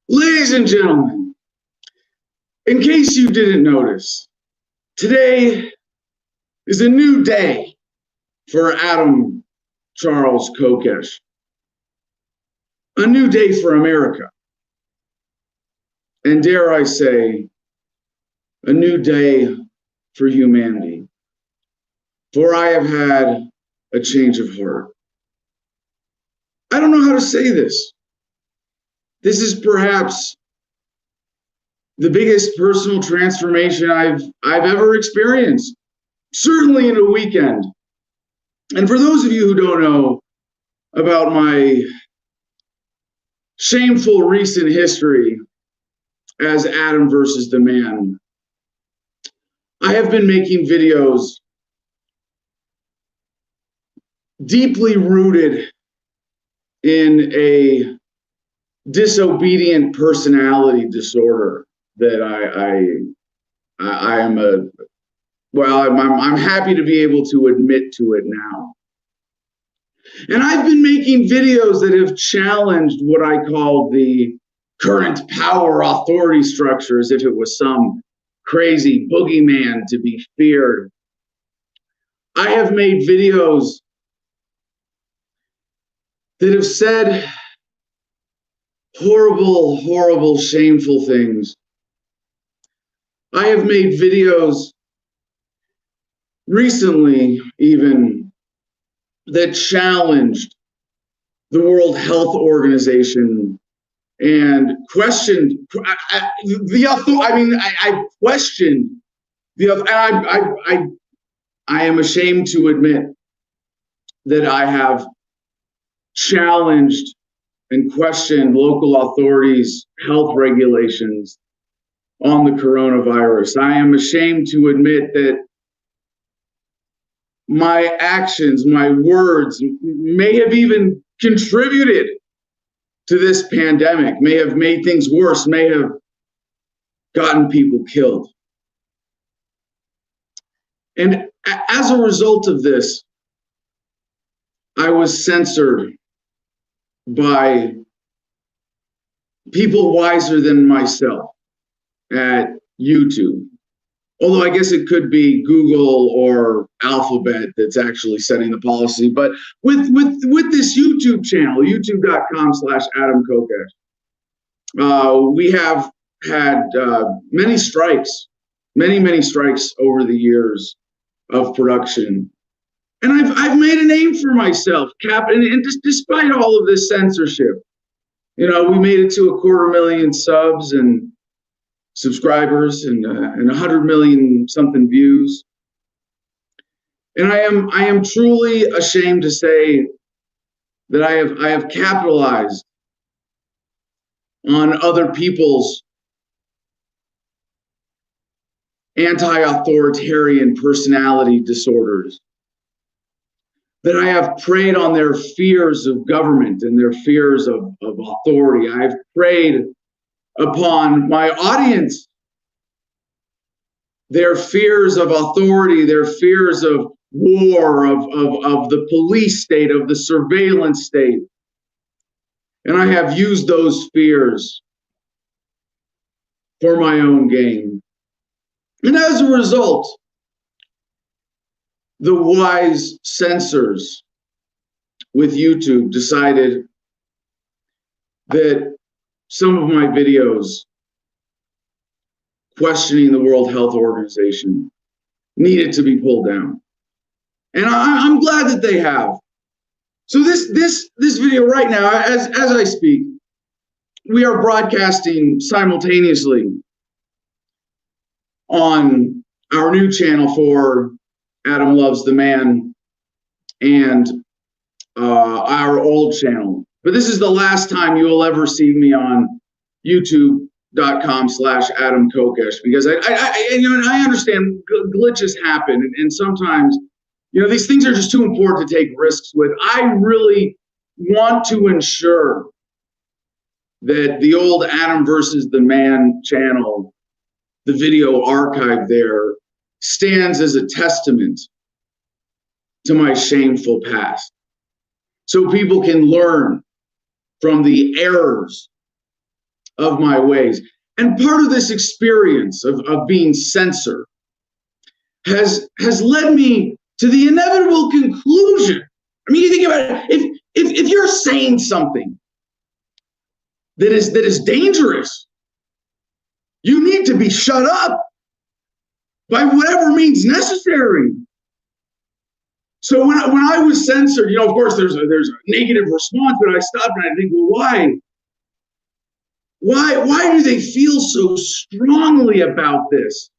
Ladies and gentlemen, in case you didn't notice, today is a new day for Adam Charles Kokesh. A new day for America. And dare I say, a new day for humanity. For I have had a change of heart. I don't know how to say this. This is perhaps the biggest personal transformation I've ever experienced, certainly in a weekend. And for those of you who don't know about my shameful recent history as Adam versus the man, I have been making videos deeply rooted in a disobedient personality disorder that I'm happy to be able to admit to it now. And I've been making videos that have challenged what I call the current power authority structure as if it was some crazy boogeyman to be feared. I have made videos that have said horrible, horrible, shameful things. I have made videos recently even that challenged the World Health Organization and questioned I questioned the, I am ashamed to admit that I have challenged and questioned local authorities' health regulations on the coronavirus. I am ashamed to admit that my actions, my words may have even contributed to this pandemic, may have made things worse, may have gotten people killed. And as a result of this, I was censored by people wiser than myself at YouTube. Although I guess it could be Google or Alphabet that's actually setting the policy. But with this YouTube channel, youtube.com/Adam Kokesh, we have had many strikes over the years of production. And I've made a name for myself, and despite all of this censorship, we made it to 250,000 subs and subscribers and 100 million something views. And I am truly ashamed to say that I have capitalized on other people's anti-authoritarian personality disorders, that I have preyed on their fears of government and their fears of authority. I've preyed upon my audience, their fears of authority, their fears of war, of the police state, of the surveillance state. And I have used those fears for my own gain. And as a result, the wise censors with YouTube decided that some of my videos questioning the World Health Organization needed to be pulled down. And I'm glad that they have. So this video right now, as I speak, we are broadcasting simultaneously on our new channel for Adam Loves the Man and our old channel. But this is the last time you will ever see me on youtube.com/Adam Kokesh, because I understand glitches happen, and sometimes these things are just too important to take risks with. I really want to ensure that the old Adam versus the Man channel, the video archive there, stands as a testament to my shameful past. So people can learn from the errors of my ways. And part of this experience of being censored has led me to the inevitable conclusion. I mean, you think about it, if you're saying something that is dangerous, you need to be shut up by whatever means necessary. So when I was censored, of course there's a negative response, but I stopped and I think, well, why? Why do they feel so strongly about this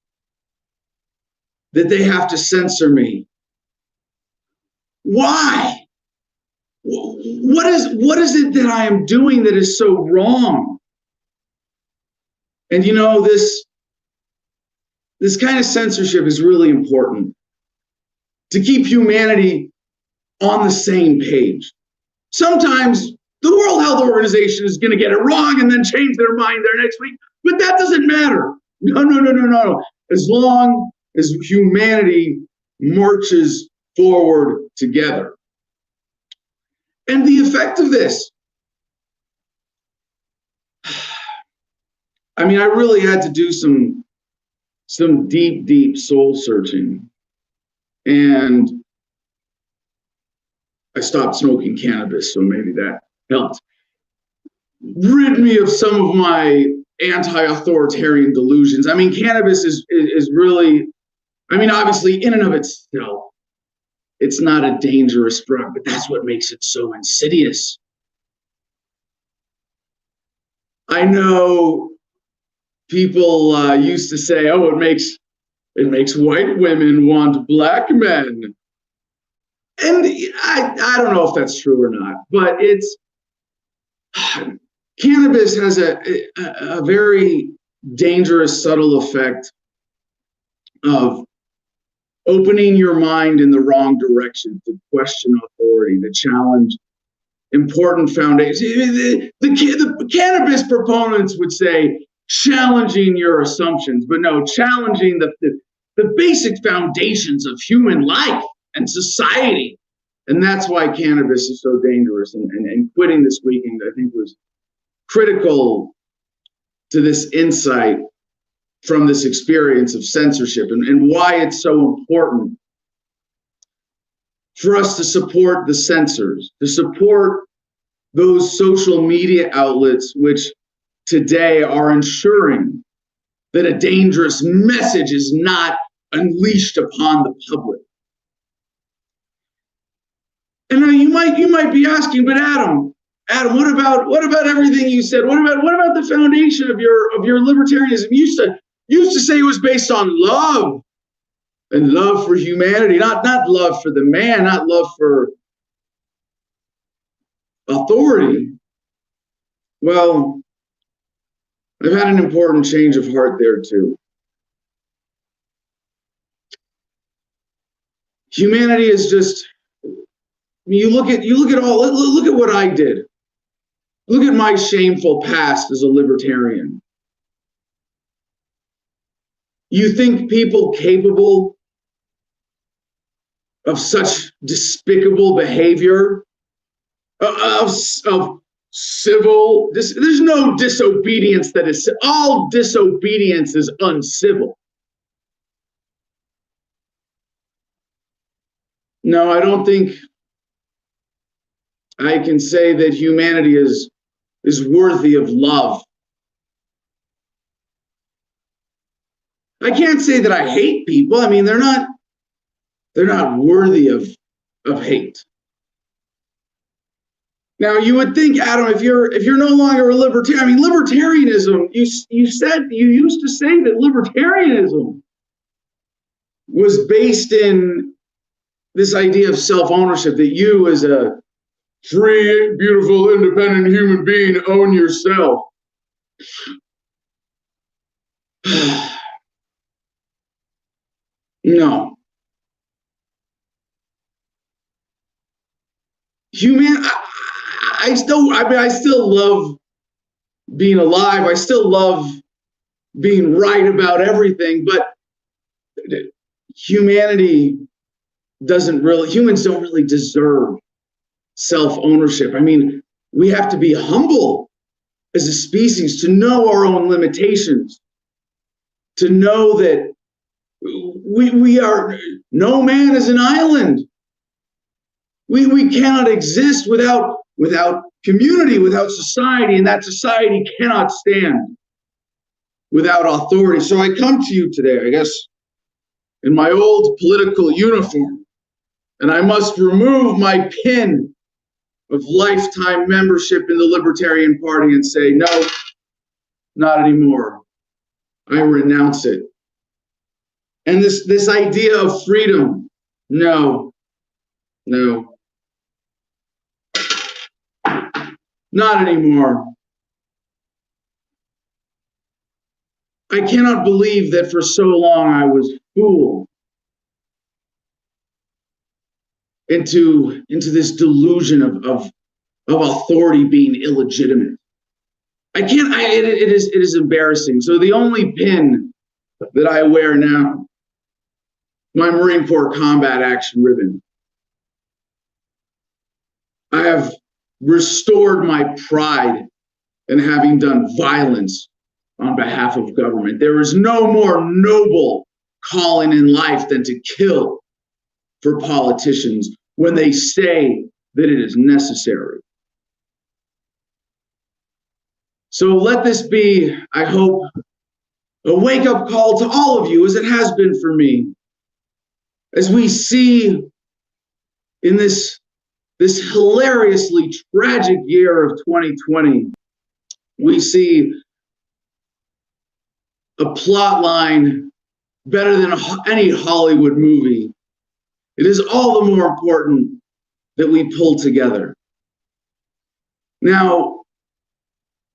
that they have to censor me? Why? What is it that I am doing that is so wrong? And this kind of censorship is really important to keep humanity on the same page. Sometimes the World Health Organization is going to get it wrong and then change their mind there next week, but that doesn't matter. No. As long as humanity marches forward together. And the effect of this, I mean, I really had to do some deep soul searching. And I stopped smoking cannabis, so maybe that helped rid me of some of my anti-authoritarian delusions. I mean, cannabis is really, I mean, obviously in and of itself, it's not a dangerous drug, but that's what makes it so insidious. I know people used to say, oh, it makes white women want black men. And I don't know if that's true or not, but cannabis has a very dangerous, subtle effect of opening your mind in the wrong direction to question authority, to challenge important foundations. The cannabis proponents would say challenging your assumptions, but no, challenging the basic foundations of human life and society. And that's why cannabis is so dangerous. And quitting this weekend, I think, was critical to this insight from this experience of censorship and why it's so important for us to support the censors, to support those social media outlets which today are ensuring that a dangerous message is not unleashed upon the public. And now you might be asking, but Adam, what about everything you said? What about the foundation of your libertarianism? You used to say it was based on love and love for humanity, not love for the man, not love for authority. Well, I've had an important change of heart there too. Humanity is just, you look at what I did. Look at my shameful past as a libertarian. You think people capable of such despicable behavior, of civil, there's no disobedience that is, all disobedience is uncivil. No, I don't think I can say that humanity is worthy of love. I can't say that I hate people. I mean, they're not worthy of hate. Now, you would think, Adam, if you're no longer a libertarian, I mean, libertarianism, you used to say that libertarianism was based in this idea of self-ownership, that you as a free, beautiful, independent human being own yourself. No. I still love being alive. I still love being right about everything, but humans don't really deserve self-ownership. I mean, we have to be humble as a species to know our own limitations, to know that we are, no man is an island. We cannot exist without community, without society, and that society cannot stand without authority. So I come to you today, I guess, in my old political uniform, and I must remove my pin of lifetime membership in the Libertarian Party and say, no, not anymore. I renounce it. And this idea of freedom, no, not anymore. I cannot believe that for so long I was fooled into this delusion of authority being illegitimate. It is embarrassing. So the only pin that I wear now, my Marine Corps Combat Action Ribbon. I have restored my pride in having done violence on behalf of government. There is no more noble calling in life than to kill for politicians when they say that it is necessary. So let this be, I hope, a wake-up call to all of you, as it has been for me, as we see in this hilariously tragic year of 2020, we see a plot line better than any Hollywood movie. It is all the more important that we pull together. Now,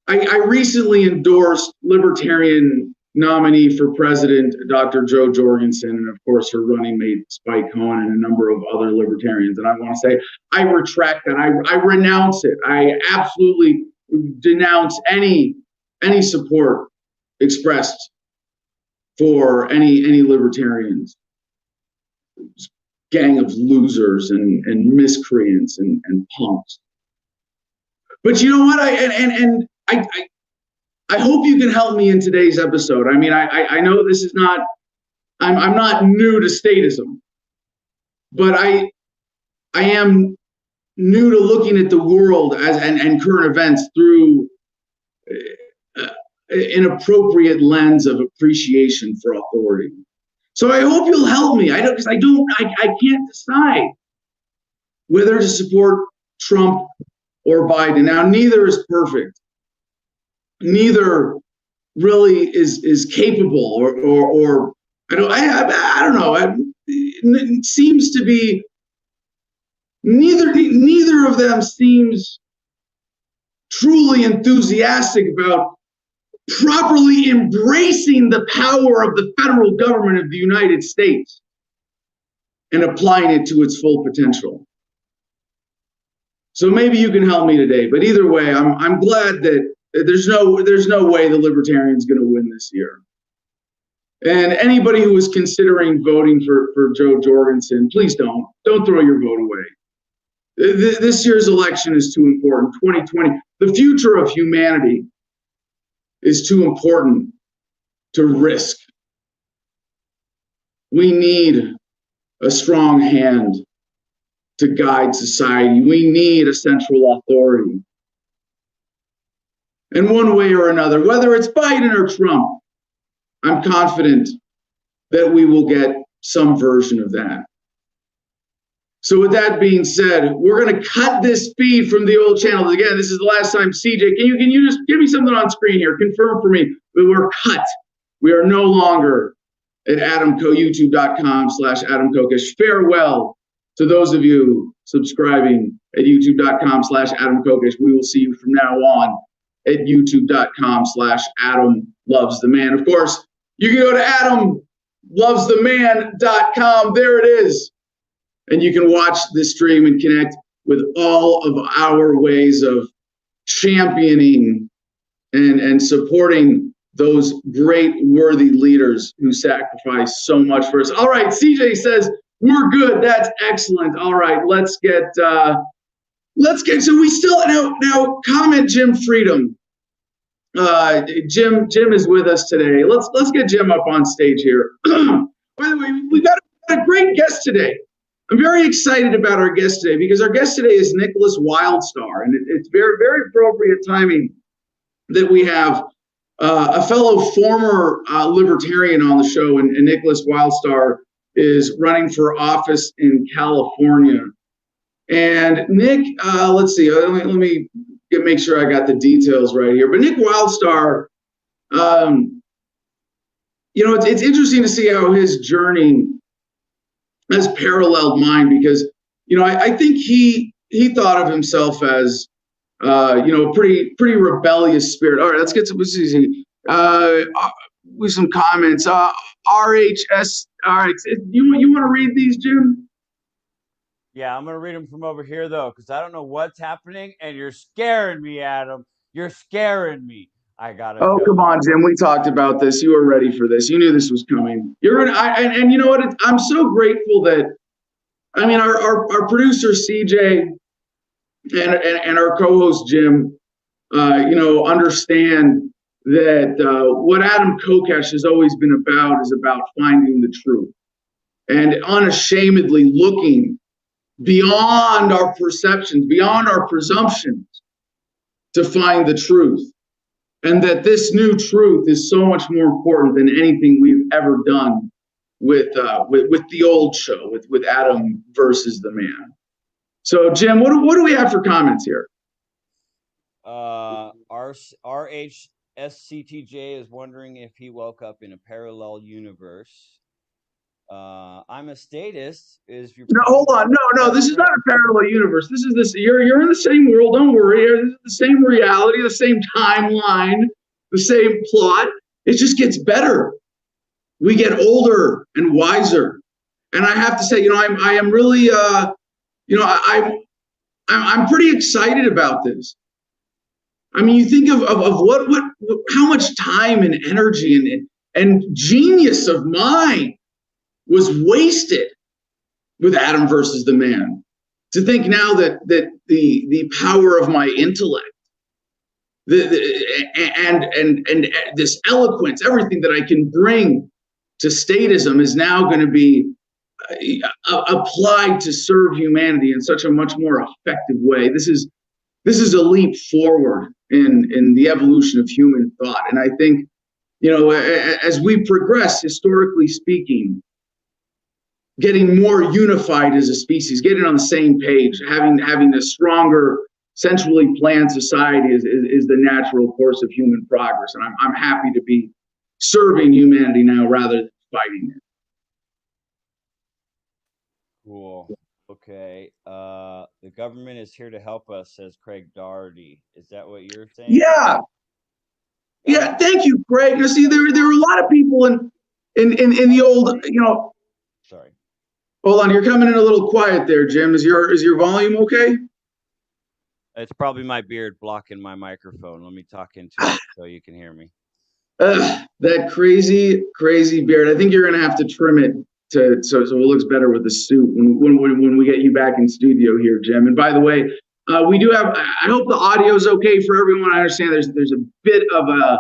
I recently endorsed Libertarian nominee for president, Dr. Jo Jorgensen, and of course her running mate, Spike Cohen, and a number of other libertarians. And I want to say, I retract that. I renounce it. I absolutely denounce any support expressed for any libertarians. Gang of losers and miscreants and punks. But you know what? I hope you can help me in today's episode. I mean, I know this is not, I'm not new to statism, but I am new to looking at the world and current events through an appropriate lens of appreciation for authority. So I hope you'll help me. I can't decide whether to support Trump or Biden. Now, neither is perfect. Neither really is capable, or I don't know. It seems to be neither of them seems truly enthusiastic about properly embracing the power of the federal government of the United States and applying it to its full potential. So maybe you can help me today. But either way, I'm glad that there's no way the Libertarian's going to win this year. And anybody who is considering voting for Jo Jorgensen, please don't throw your vote away. This year's election is too important. 2020, the future of humanity is too important to risk. We need a strong hand to guide society. We need a central authority. And one way or another, whether it's Biden or Trump, I'm confident that we will get some version of that. So with that being said, we're going to cut this feed from the old channel. Again, this is the last time. CJ, can you just give me something on screen here? Confirm for me that we're cut. We are no longer at youtube.com/Adam Kokesh. Farewell to those of you subscribing at youtube.com/Adam Kokesh. We will see you from now on at youtube.com/Adam Loves the Man. Of course, you can go to AdamLovesTheMan.com. There it is. And you can watch this stream and connect with all of our ways of championing and supporting those great, worthy leaders who sacrificed so much for us. All right, CJ says we're good. That's excellent. All right, let's get. So we still now comment Jim Freedom. Jim is with us today. Let's get Jim up on stage here. By the way, we got a great guest today. I'm very excited about our guest today because our guest today is Nicholas Wildstar, and it's very, very appropriate timing that we have a fellow former libertarian on the show, and Nicholas Wildstar is running for office in California. And Nick, let's see, let me make sure I got the details right here. But Nick Wildstar, it's interesting to see how his journey has paralleled mine because, I think he thought of himself as, pretty rebellious spirit. All right, let's get with some comments. RHS. All right, you want to read these, Jim? Yeah, I'm going to read them from over here, though, because I don't know what's happening, and you're scaring me, Adam. You're scaring me. I got to Oh, come on, Jim. We talked about this. You were ready for this. You knew this was coming. And you know what? I'm so grateful that, our producer, CJ, and our co-host, Jim, understand that what Adam Kokesh has always been about is about finding the truth and unashamedly looking beyond our perceptions, beyond our presumptions to find the truth. And that this new truth is so much more important than anything we've ever done with the old show, with Adam versus the man. So, Jim, what do we have for comments here? RHSCTJ is wondering if he woke up in a parallel universe. I'm a statist. No, hold on. No. This is not a parallel universe. You're in the same world. Don't worry. This is the same reality, the same timeline, the same plot. It just gets better. We get older and wiser. And I have to say, I am really, I'm pretty excited about this. I mean, you think of how much time and energy and genius of mind was wasted with Adam versus the man. To think now that the power of my intellect, and this eloquence, everything that I can bring to statism is now going to be applied to serve humanity in such a much more effective way. This is a leap forward in the evolution of human thought, and I think as we progress, historically speaking, getting more unified as a species, getting on the same page, having a stronger, centrally planned society is the natural course of human progress. And I'm happy to be serving humanity now rather than fighting it. Cool. Okay. The government is here to help us, says Craig Doherty. Is that what you're saying? Yeah. Yeah. Thank you, Craig. You see, there were a lot of people in the old, Sorry. Hold on, you're coming in a little quiet there, Jim. Is your volume okay? It's probably my beard blocking my microphone. Let me talk into it so you can hear me. That crazy beard. I think you're gonna have to trim it so it looks better with the suit when we get you back in studio here, Jim. And by the way, we do have. I hope the audio is okay for everyone. I understand there's a bit of an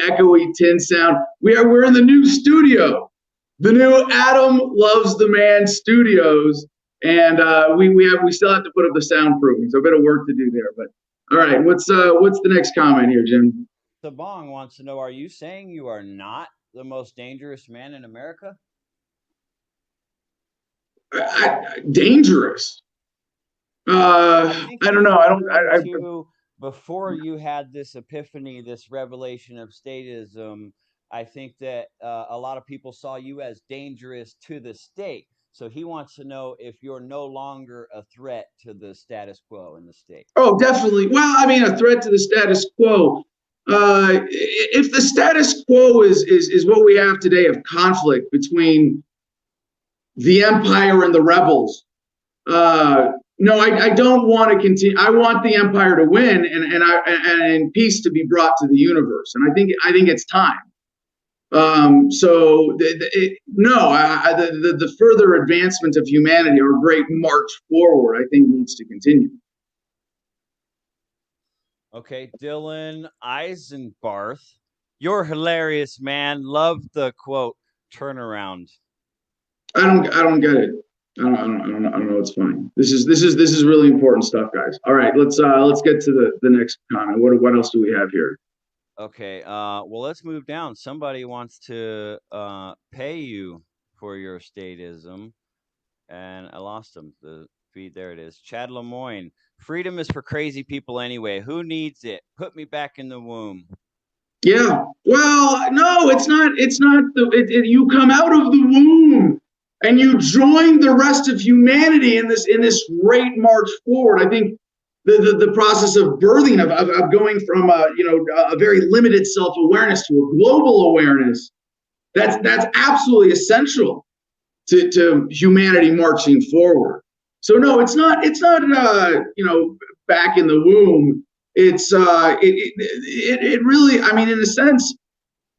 echoey tin sound. We're in the new studio. The new Adam Loves the Man Studios, and we still have to put up the soundproofing, so a bit of work to do there. But all right, what's the next comment here, Jim? Sabong wants to know: are you saying you are not the most dangerous man in America? Dangerous? I don't know. Before you had this epiphany, this revelation of statism, I think that a lot of people saw you as dangerous to the state. So he wants to know if you're no longer a threat to the status quo in the state. Oh, definitely. Well, I mean, a threat to the status quo. If the status quo is what we have today of conflict between the empire and the rebels, no, I don't want to continue. I want the empire to win, and peace to be brought to the universe. And I think it's time. So the further advancement of humanity, or great march forward, I think needs to continue. Okay, Dylan Eisenbarth, you're hilarious, man. Love the quote turnaround. I don't get it. I don't know. It's fine. This is really important stuff, guys. All right, let's get to the next comment. What else do we have here? Okay, well, let's move down. Somebody wants to pay you for your statism, and I lost them. The feed, there it is. Chad Lemoyne, freedom is for crazy people anyway. Who needs it? Put me back in the womb. Yeah. Well, no, it's not. It's not. You come out of the womb and you join the rest of humanity in this great march forward. I think the process of birthing, of going from a very limited self-awareness to a global awareness, that's absolutely essential to humanity marching forward. So no, it's not back in the womb. It's it really, I mean, in a sense,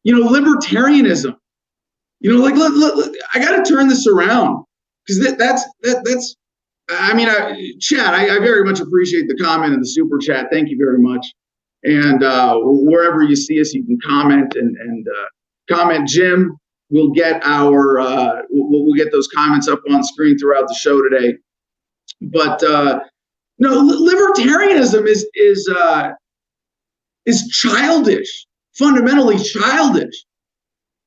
libertarianism. I got to turn this around, because that's I mean, Chad, I very much appreciate the comment in the super chat. Thank you very much. And wherever you see us, you can comment and comment. Jim, we'll get we'll get those comments up on screen throughout the show today. But no, libertarianism is childish, fundamentally childish.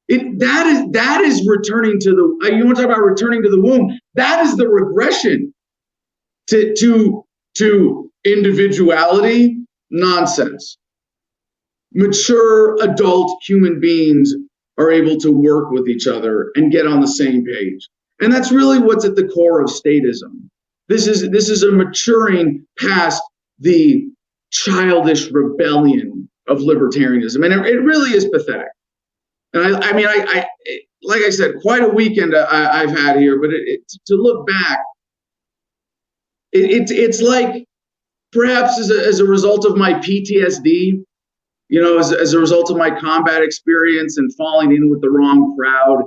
That is returning to the. You want to talk about returning to the womb? That is the regression to individuality. Nonsense. Mature adult human beings are able to work with each other and get on the same page, and that's really what's at the core of statism. This is a maturing past the childish rebellion of libertarianism, and it really is pathetic. And I mean, like I said, quite a weekend I've had here, but to look back, it's like perhaps as a result of my PTSD, as a result of my combat experience and falling in with the wrong crowd,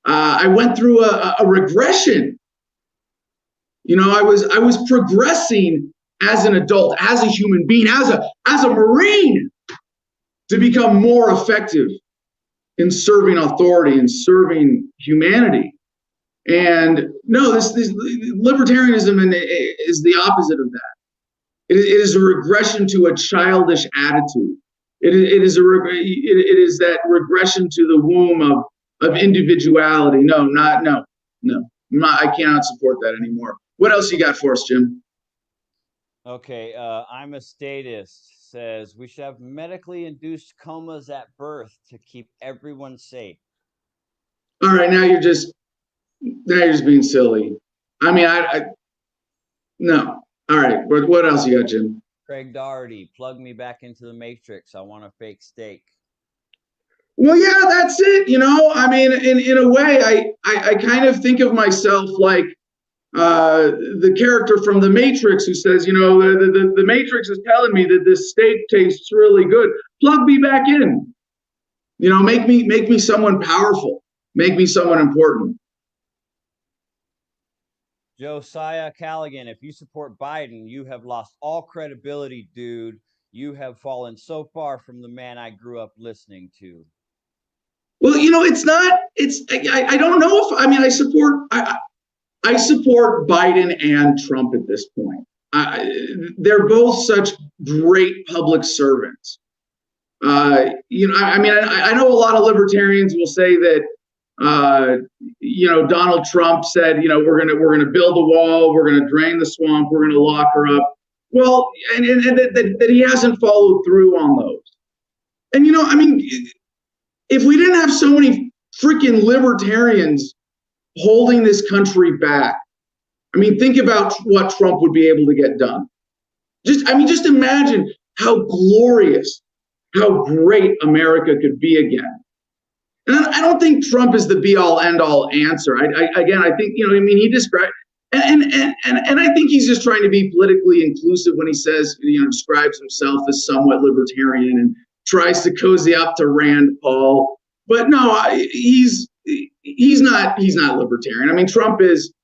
I went through a regression. I was progressing as an adult, as a human being, as a Marine, to become more effective in serving authority and serving humanity. And no, this libertarianism is the opposite of that. It is a regression to a childish attitude. It is that regression to the womb of individuality. No, I cannot support that anymore. What else you got for us, Jim? Okay, I'm a statist. Says we should have medically induced comas at birth to keep everyone safe. All right, now you're just being silly. I mean, no. All right, what else you got, Jim? Craig Doherty, plug me back into the Matrix. I want a fake steak. Well, yeah, that's it. I mean, in a way, I kind of think of myself like the character from The Matrix who says, the Matrix is telling me that this steak tastes really good. Plug me back in. Make me someone powerful. Make me someone important. Josiah Callaghan, if you support Biden, you have lost all credibility, dude. You have fallen so far from the man I grew up listening to. Well, I don't know if, I mean, I support Biden and Trump at this point. They're both such great public servants. I know a lot of libertarians will say that, Donald Trump said, we're gonna build a wall, we're gonna drain the swamp, we're gonna lock her up. Well, and that he hasn't followed through on those. And if we didn't have so many freaking libertarians holding this country back, I mean, think about what Trump would be able to get done. Just imagine how glorious, how great America could be again. And I don't think Trump is the be-all, end-all answer. I think, he described, And I think he's just trying to be politically inclusive when he says, describes himself as somewhat libertarian and tries to cozy up to Rand Paul. But no, he's not libertarian. I mean, Trump is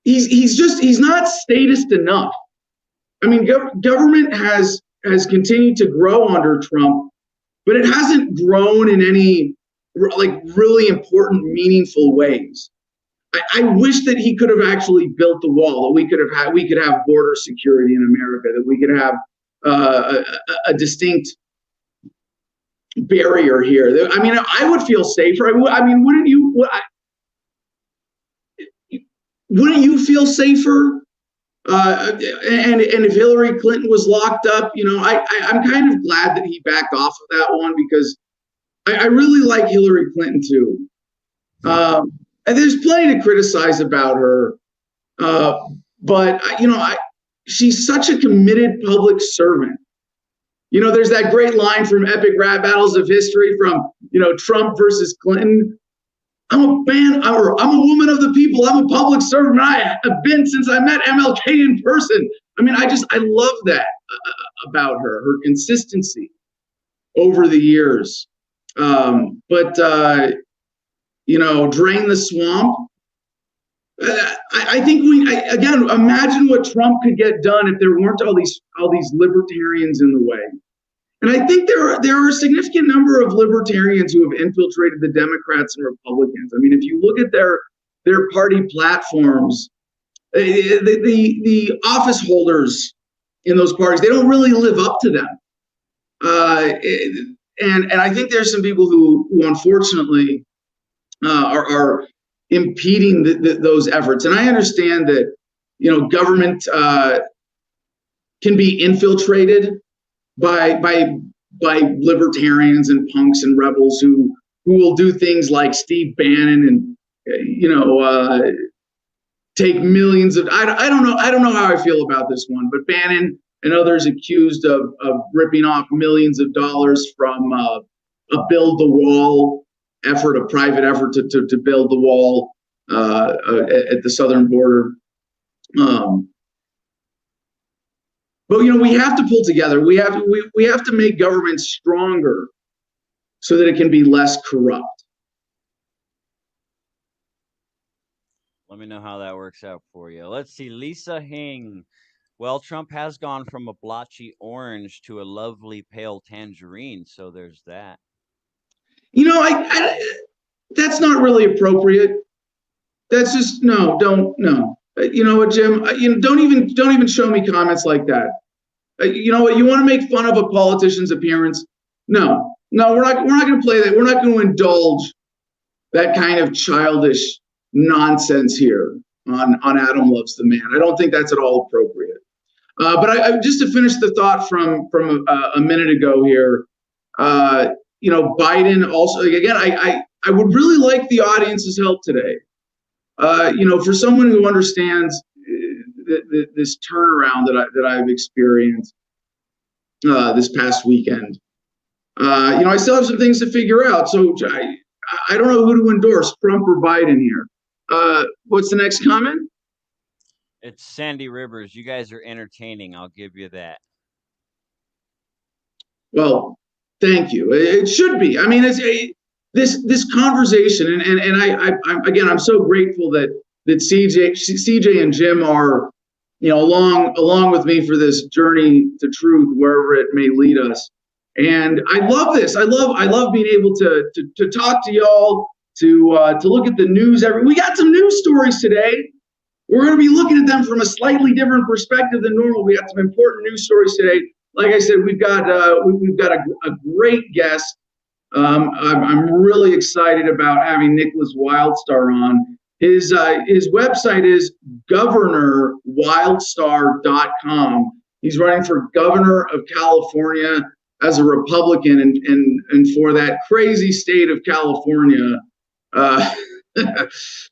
he's not statist enough. I mean, government has continued to grow under Trump, but it hasn't grown in any like really important, meaningful ways. I wish that he could have actually built the wall, that we could have border security in America, that we could have a distinct barrier here. I mean, I would feel safer. I mean, wouldn't you? Wouldn't you feel safer? And if Hillary Clinton was locked up, I'm kind of glad that he backed off of that one, because I really like Hillary Clinton too. And there's plenty to criticize about her, but she's such a committed public servant. There's that great line from Epic Rap Battles of History from Trump versus Clinton. I'm a woman of the people. I'm a public servant. I have been since I met MLK in person. I mean, I love that about her consistency over the years. But drain the swamp. I think again, imagine what Trump could get done if there weren't all these libertarians in the way. And I think there are a significant number of libertarians who have infiltrated the Democrats and Republicans. I mean, if you look at their party platforms, the office holders in those parties, they don't really live up to them. And I think there's some people who unfortunately are impeding those efforts. And I understand that government can be infiltrated by libertarians and punks and rebels who will do things like Steve Bannon and take millions of I don't know how I feel about this one, but Bannon and others accused of ripping off millions of dollars from a build the wall effort, a private effort to build the wall at the southern border. But we have to pull together. We have to make government stronger so that it can be less corrupt. Let me know how that works out for you. Let's see, Lisa Hing. Well, Trump has gone from a blotchy orange to a lovely pale tangerine, so there's that. That's not really appropriate. That's just no. You know what, Jim? Don't even show me comments like that. You know what? You want to make fun of a politician's appearance? No, we're not going to play that. We're not going to indulge that kind of childish nonsense here on Adam Loves the Man. I don't think that's at all appropriate. But I just to finish the thought from a minute ago here. Biden also, again, I would really like the audience's help today. For someone who understands this turnaround that I've experienced this past weekend, I still have some things to figure out. So I don't know who to endorse, Trump or Biden here. What's the next comment? It's Sandy Rivers. You guys are entertaining. I'll give you that. Well, thank you. It should be. I mean, it's this conversation, and I'm so grateful that CJ and Jim are, along with me for this journey to truth, wherever it may lead us. And I love this. I love being able to talk to y'all, to look at the news. We got some news stories today. We're going to be looking at them from a slightly different perspective than normal. We got some important news stories today. Like I said, we've got a great guest. I'm really excited about having Nicholas Wildstar on. His website is governorwildstar.com. He's running for governor of California as a Republican, and for that crazy state of California.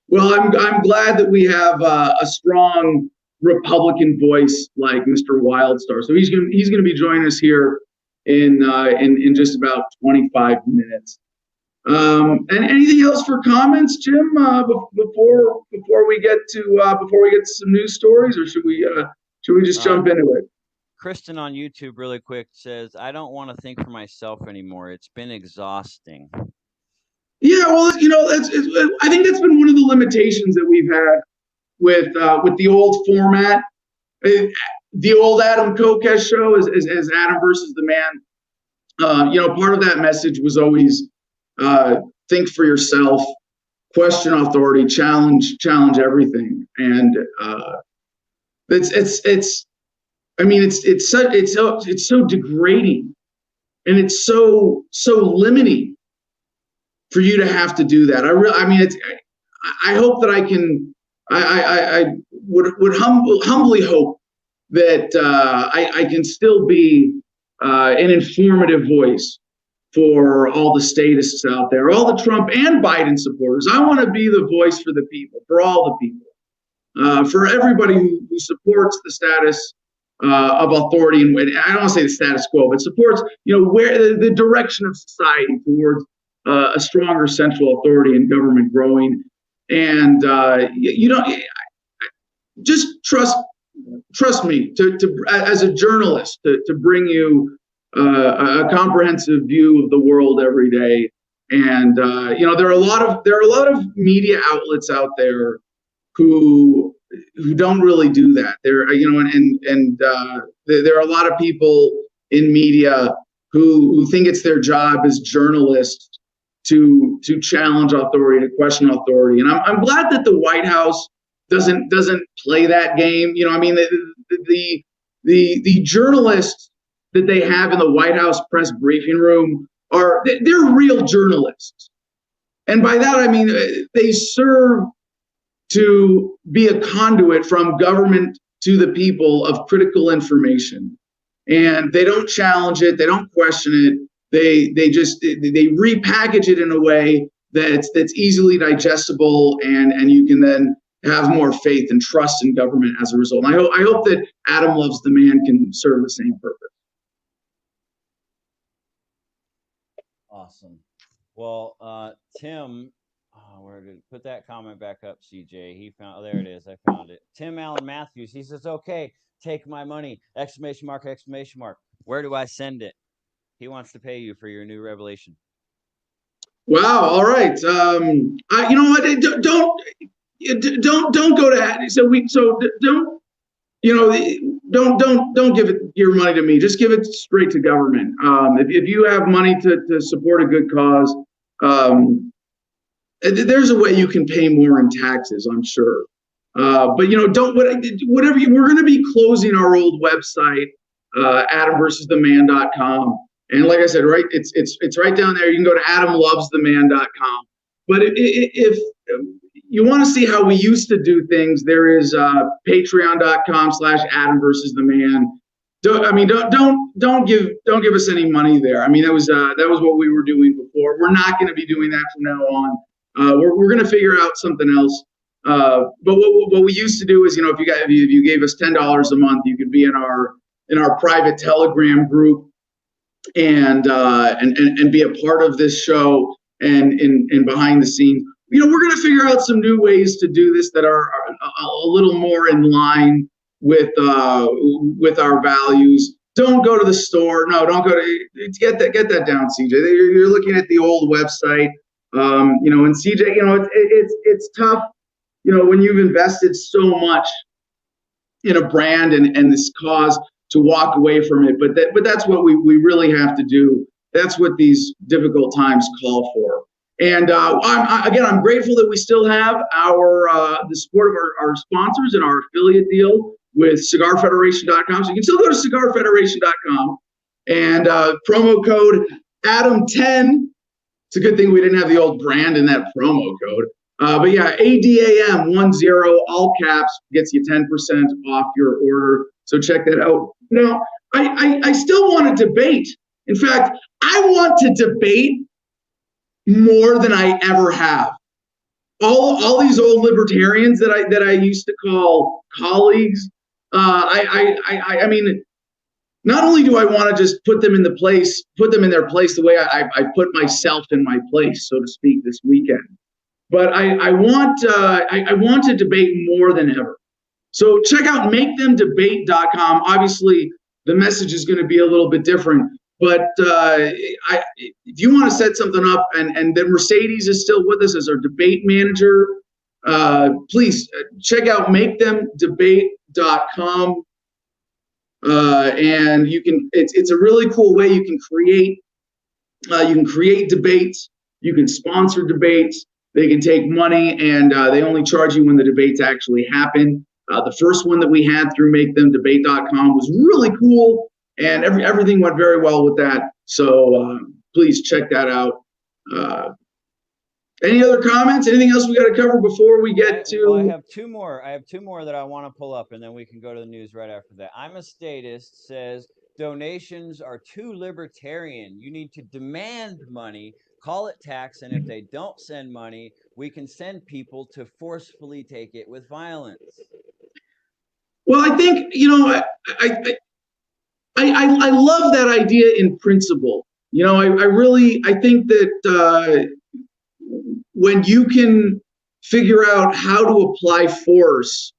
Well, I'm glad that we have a strong Republican voice like Mr. Wildstar. So he's gonna be joining us here in just about 25 minutes. And anything else for comments, Jim? Before we get to some news stories, or should we just jump into it? Kristen on YouTube, really quick, says, "I don't want to think for myself anymore. It's been exhausting." Yeah, well, I think that's been one of the limitations that we've had with the old format. The old Adam Kokesh show is Adam versus the man. Part of that message was always think for yourself, question authority, challenge everything, and it's. I mean, it's so degrading, and it's so limiting for you to have to do that. I mean, I hope that I can. I would humbly hope that I can still be an informative voice for all the statists out there, all the Trump and Biden supporters. I want to be the voice for the people, for all the people, for everybody who supports the status of authority, and I don't want to say the status quo, but supports where the direction of society towards a stronger central authority and government growing. And just trust me to as a journalist to bring you a comprehensive view of the world every day. And there are a lot of media outlets out there who don't really do that. There there are a lot of people in media who think it's their job as journalists to challenge authority, to question authority. And I'm glad that the White House doesn't play that game. I mean, the journalists that they have in the White House press briefing room they're real journalists. And by that, I mean, they serve to be a conduit from government to the people of critical information. And they don't challenge it. They don't question it. They repackage it in a way that's easily digestible, and you can then have more faith and trust in government as a result. And I hope that Adam Loves the Man can serve the same purpose. Awesome. Well, Tim, where did put that comment back up, CJ? He found, oh, there it is. I found it. Tim Allen Matthews. He says, "Okay, take my money!" Exclamation mark! Exclamation mark! Where do I send it? He wants to pay you for your new revelation. Wow. All right. You know what? Don't go to that. Don't give your money to me. Just give it straight to government. If you have money to support a good cause, there's a way you can pay more in taxes, I'm sure. But whatever. We're going to be closing our old website, AdamVersusTheMan.com. And like I said, right, it's right down there. You can go to AdamLovesTheMan.com. But if you want to see how we used to do things, there is Patreon.com/AdamVersusTheMan. Don't give us any money there. I mean, that was what we were doing before. We're not going to be doing that from now on. We're going to figure out something else. But what we used to do is, if you gave us $10 a month, you could be in our private Telegram group and be a part of this show and behind the scenes. We're going to figure out some new ways to do this that are a little more in line with our values. Don't go to the store. No, don't go to get that down, CJ. You're looking at the old website. And CJ, it's tough, when you've invested so much in a brand and this cause to walk away from it. But that's what we really have to do. That's what these difficult times call for. And I'm grateful that we still have the support of our sponsors and our affiliate deal with CigarFederation.com. So you can still go to CigarFederation.com and promo code Adam10. It's a good thing we didn't have the old brand in that promo code. But yeah, ADAM10, all caps, gets you 10% off your order. So check that out. Now, I still want to debate. In fact, I want to debate more than I ever have. All these old libertarians that I used to call colleagues. I mean, not only do I want to just put them in their place the way I put myself in my place, so to speak, this weekend, but I want to debate more than ever. So check out makethemdebate.com. Obviously, the message is going to be a little bit different, but if you want to set something up, and then Mercedes is still with us as our debate manager, please check out makethemdebate.com. And it's a really cool way you can create debates, you can sponsor debates, they can take money, and they only charge you when the debates actually happen. The first one that we had through makethemdebate.com was really cool, and everything went very well with that. So please check that out. Any other comments? Anything else we got to cover before we get to? Well, I have two more that I want to pull up, and then we can go to the news right after that. I'm a Statist says donations are too libertarian. You need to demand money, call it tax, and if they don't send money, we can send people to forcefully take it with violence. Well, I think, I love that idea in principle. I think that when you can figure out how to apply force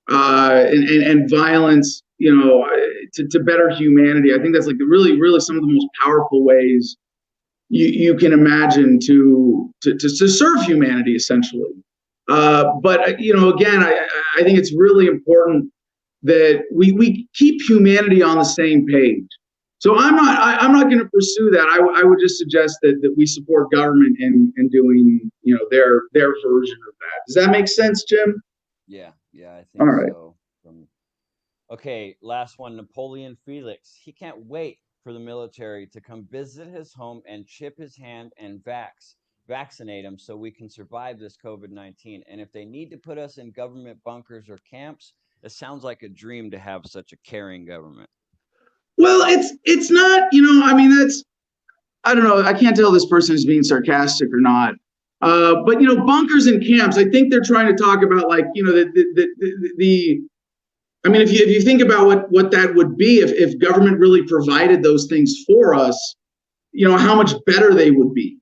and violence, to better humanity, I think that's like really, really some of the most powerful ways you can imagine to serve humanity, essentially. But again, I think it's really important that we keep humanity on the same page. So I'm not going to pursue that. I would just suggest that we support government in doing their version of that. Does that make sense, Jim? Yeah, I think all right. So. Okay, last one. Napoleon Felix. He can't wait for the military to come visit his home and chip his hand and vaccinate him so we can survive this COVID-19. And if they need to put us in government bunkers or camps, it sounds like a dream to have such a caring government. Well, it's not, I don't know. I can't tell if this person is being sarcastic or not. But bunkers and camps, I think they're trying to talk about, like, if you think about what that would be if government really provided those things for us, how much better they would be.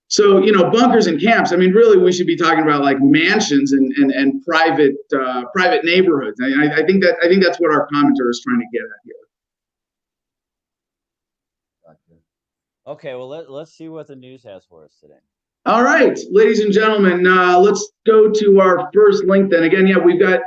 So, bunkers and camps, really we should be talking about like mansions and private neighborhoods. I think that's what our commenter is trying to get at here. Okay, well, let's see what the news has for us today. All right, ladies and gentlemen, let's go to our first link then. Again, we've got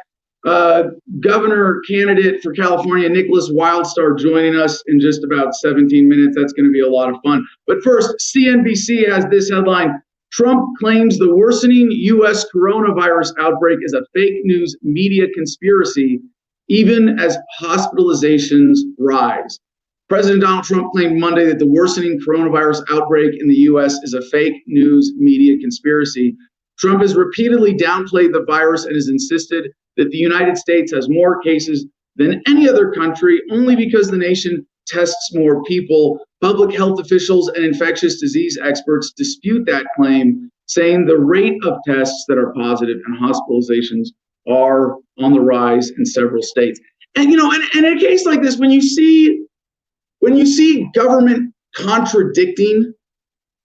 governor candidate for California, Nicholas Wildstar, joining us in just about 17 minutes. That's going to be a lot of fun. But first, CNBC has this headline: Trump claims the worsening U.S. coronavirus outbreak is a fake news media conspiracy, even as hospitalizations rise. President Donald Trump claimed Monday that the worsening coronavirus outbreak in the U.S. is a fake news media conspiracy. Trump has repeatedly downplayed the virus and has insisted that the United States has more cases than any other country only because the nation tests more people. Public health officials and infectious disease experts dispute that claim, saying the rate of tests that are positive and hospitalizations are on the rise in several states. And in a case like this, when you see government contradicting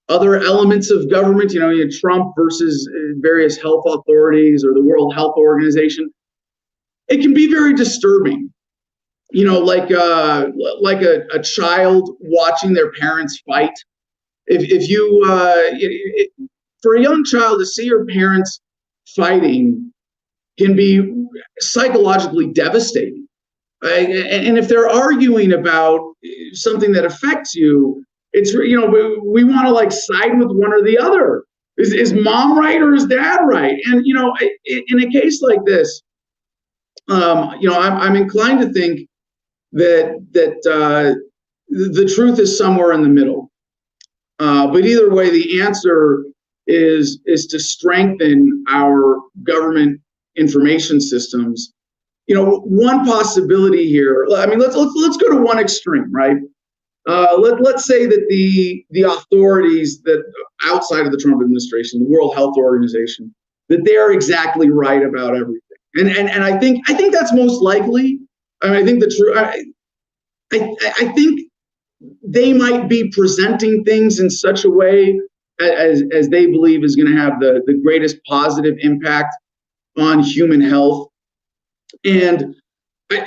other elements of government, Trump versus various health authorities or the World Health Organization, it can be very disturbing. Like a child watching their parents fight. If you for a young child to see your parents fighting can be psychologically devastating. And if they're arguing about something that affects you, it's, we want to like side with one or the other. Is mom right or is dad right? And, in a case like this, I'm inclined to think that the truth is somewhere in the middle. But either way, the answer is to strengthen our government information systems. One possibility here, let's go to one extreme, right? Let's say that the authorities that outside of the Trump administration, the World Health Organization, that they are exactly right about everything. And I think that's most likely. I think the true. I think they might be presenting things in such a way as they believe is going to have the greatest positive impact on human health. And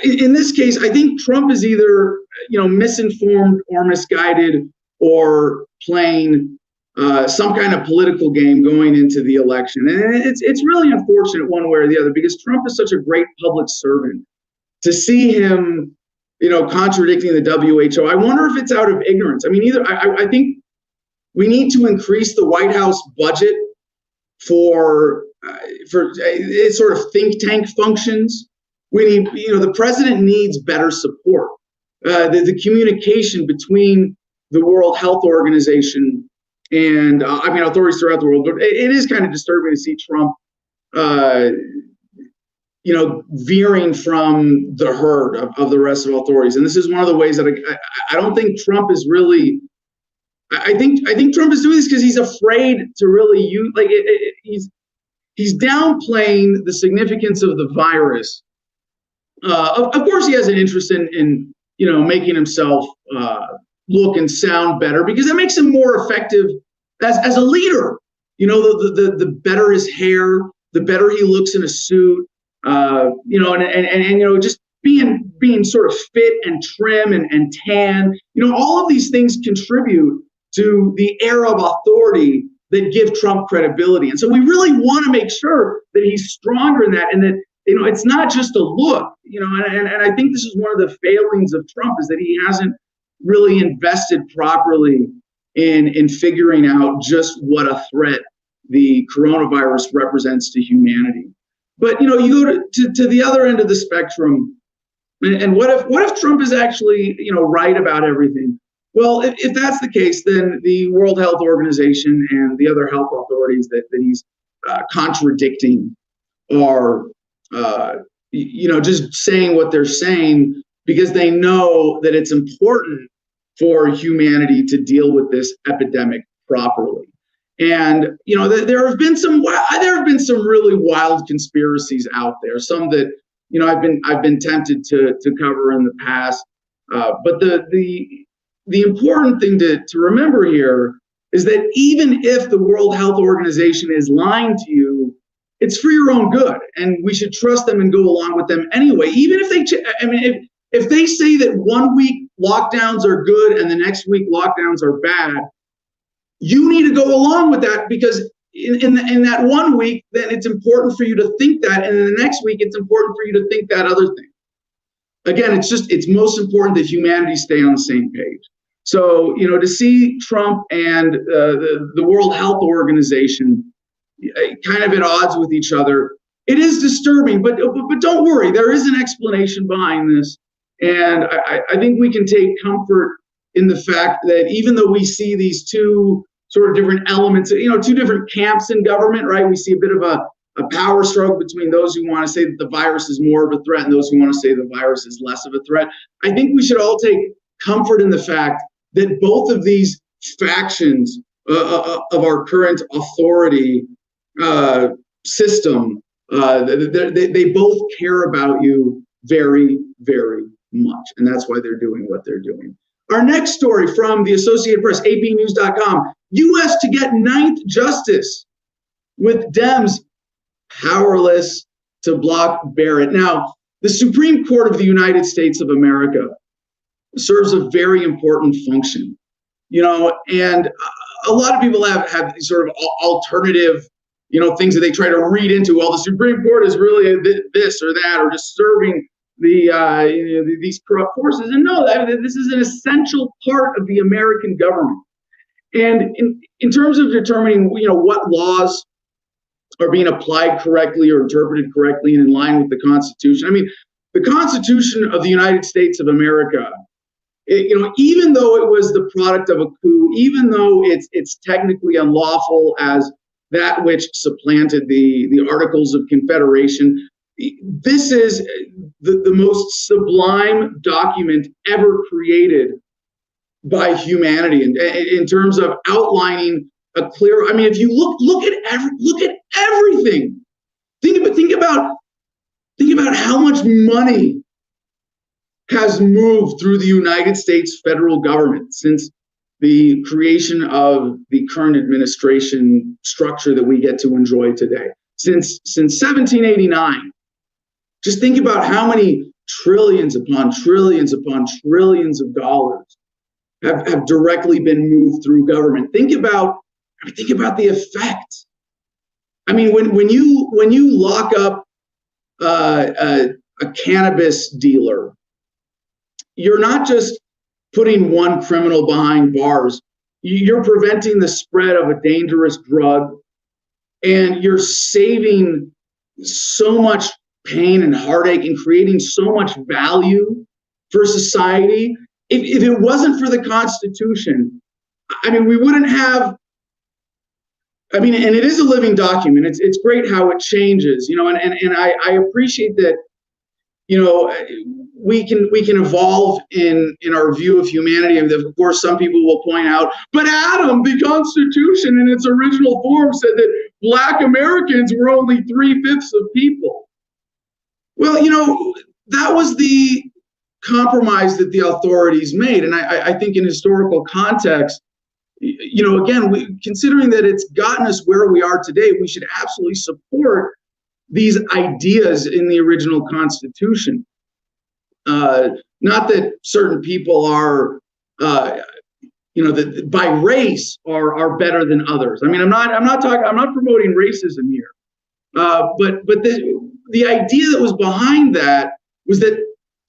in this case, I think Trump is either, misinformed or misguided or playing some kind of political game going into the election. And it's really unfortunate one way or the other, because Trump is such a great public servant. To see him, contradicting the WHO, I wonder if it's out of ignorance. I mean, I think we need to increase the White House budget for sort of think tank functions. We need, the president needs better support. The communication between the World Health Organization and authorities throughout the world. But it is kind of disturbing to see Trump, veering from the herd of the rest of authorities. And this is one of the ways that I don't think Trump is really. I think Trump is doing this because he's afraid to really use, he's downplaying the significance of the virus. Of course, he has an interest in making himself look and sound better, because that makes him more effective as a leader. The better his hair, the better he looks in a suit. Just being sort of fit and trim and tan. All of these things contribute to the air of authority that give Trump credibility. And so we really want to make sure that he's stronger in that, and that, it's not just a look, and I think this is one of the failings of Trump, is that he hasn't really invested properly in figuring out just what a threat the coronavirus represents to humanity. But, you go to the other end of the spectrum, and what if Trump is actually, right about everything? Well, if that's the case, then the World Health Organization and the other health authorities that he's contradicting are, just saying what they're saying because they know that it's important for humanity to deal with this epidemic properly. And there have been some really wild conspiracies out there. Some that I've been tempted to cover in the past. But the important thing to remember here is that even if the World Health Organization is lying to you, it's for your own good, and we should trust them and go along with them anyway. Even if if they say that 1 week lockdowns are good and the next week lockdowns are bad, you need to go along with that, because in that 1 week, then it's important for you to think that, and in the next week, it's important for you to think that other thing. Again, it's most important that humanity stay on the same page. So, to see Trump and the World Health Organization kind of at odds with each other, it is disturbing, but don't worry, there is an explanation behind this. And I think we can take comfort in the fact that even though we see these two sort of different elements, two different camps in government, right? We see a bit of a power struggle between those who want to say that the virus is more of a threat and those who want to say the virus is less of a threat. I think we should all take comfort in the fact that both of these factions of our current authority system, they both care about you very, very much. And that's why they're doing what they're doing. Our next story from the Associated Press, apnews.com, U.S. to get ninth justice with Dems powerless to block Barrett. Now, the Supreme Court of the United States of America serves a very important function, and a lot of people have sort of alternative, things that they try to read into. Well, the Supreme Court is really this or that, or just serving these corrupt forces. And no, this is an essential part of the American government. And in terms of determining, what laws are being applied correctly or interpreted correctly and in line with the Constitution. I mean, the Constitution of the United States of America, even though it was the product of a coup, even though it's technically unlawful as that which supplanted the Articles of Confederation, this is the most sublime document ever created by humanity in terms of outlining a clear. I mean, if you look at everything, think about how much money has moved through the United States federal government since the creation of the current administration structure that we get to enjoy today. Since 1789, just think about how many trillions upon trillions upon trillions of dollars have directly been moved through government. Think about the effect. I mean, when you lock up a cannabis dealer, you're not just putting one criminal behind bars. You're preventing the spread of a dangerous drug, and you're saving so much pain and heartache and creating so much value for society. If it wasn't for the Constitution, I mean, we wouldn't have. I mean, and it is a living document. It's great how it changes, and I appreciate that, we can evolve in our view of humanity. And of course, some people will point out, but Adam, the Constitution in its original form said that Black Americans were only 3/5 of people. Well, that was the compromise that the authorities made. And I think in historical context, again, considering that it's gotten us where we are today, we should absolutely support these ideas in the original Constitution. Not that certain people are, that by race are better than others. I mean, I'm not promoting racism here. But the idea that was behind that was that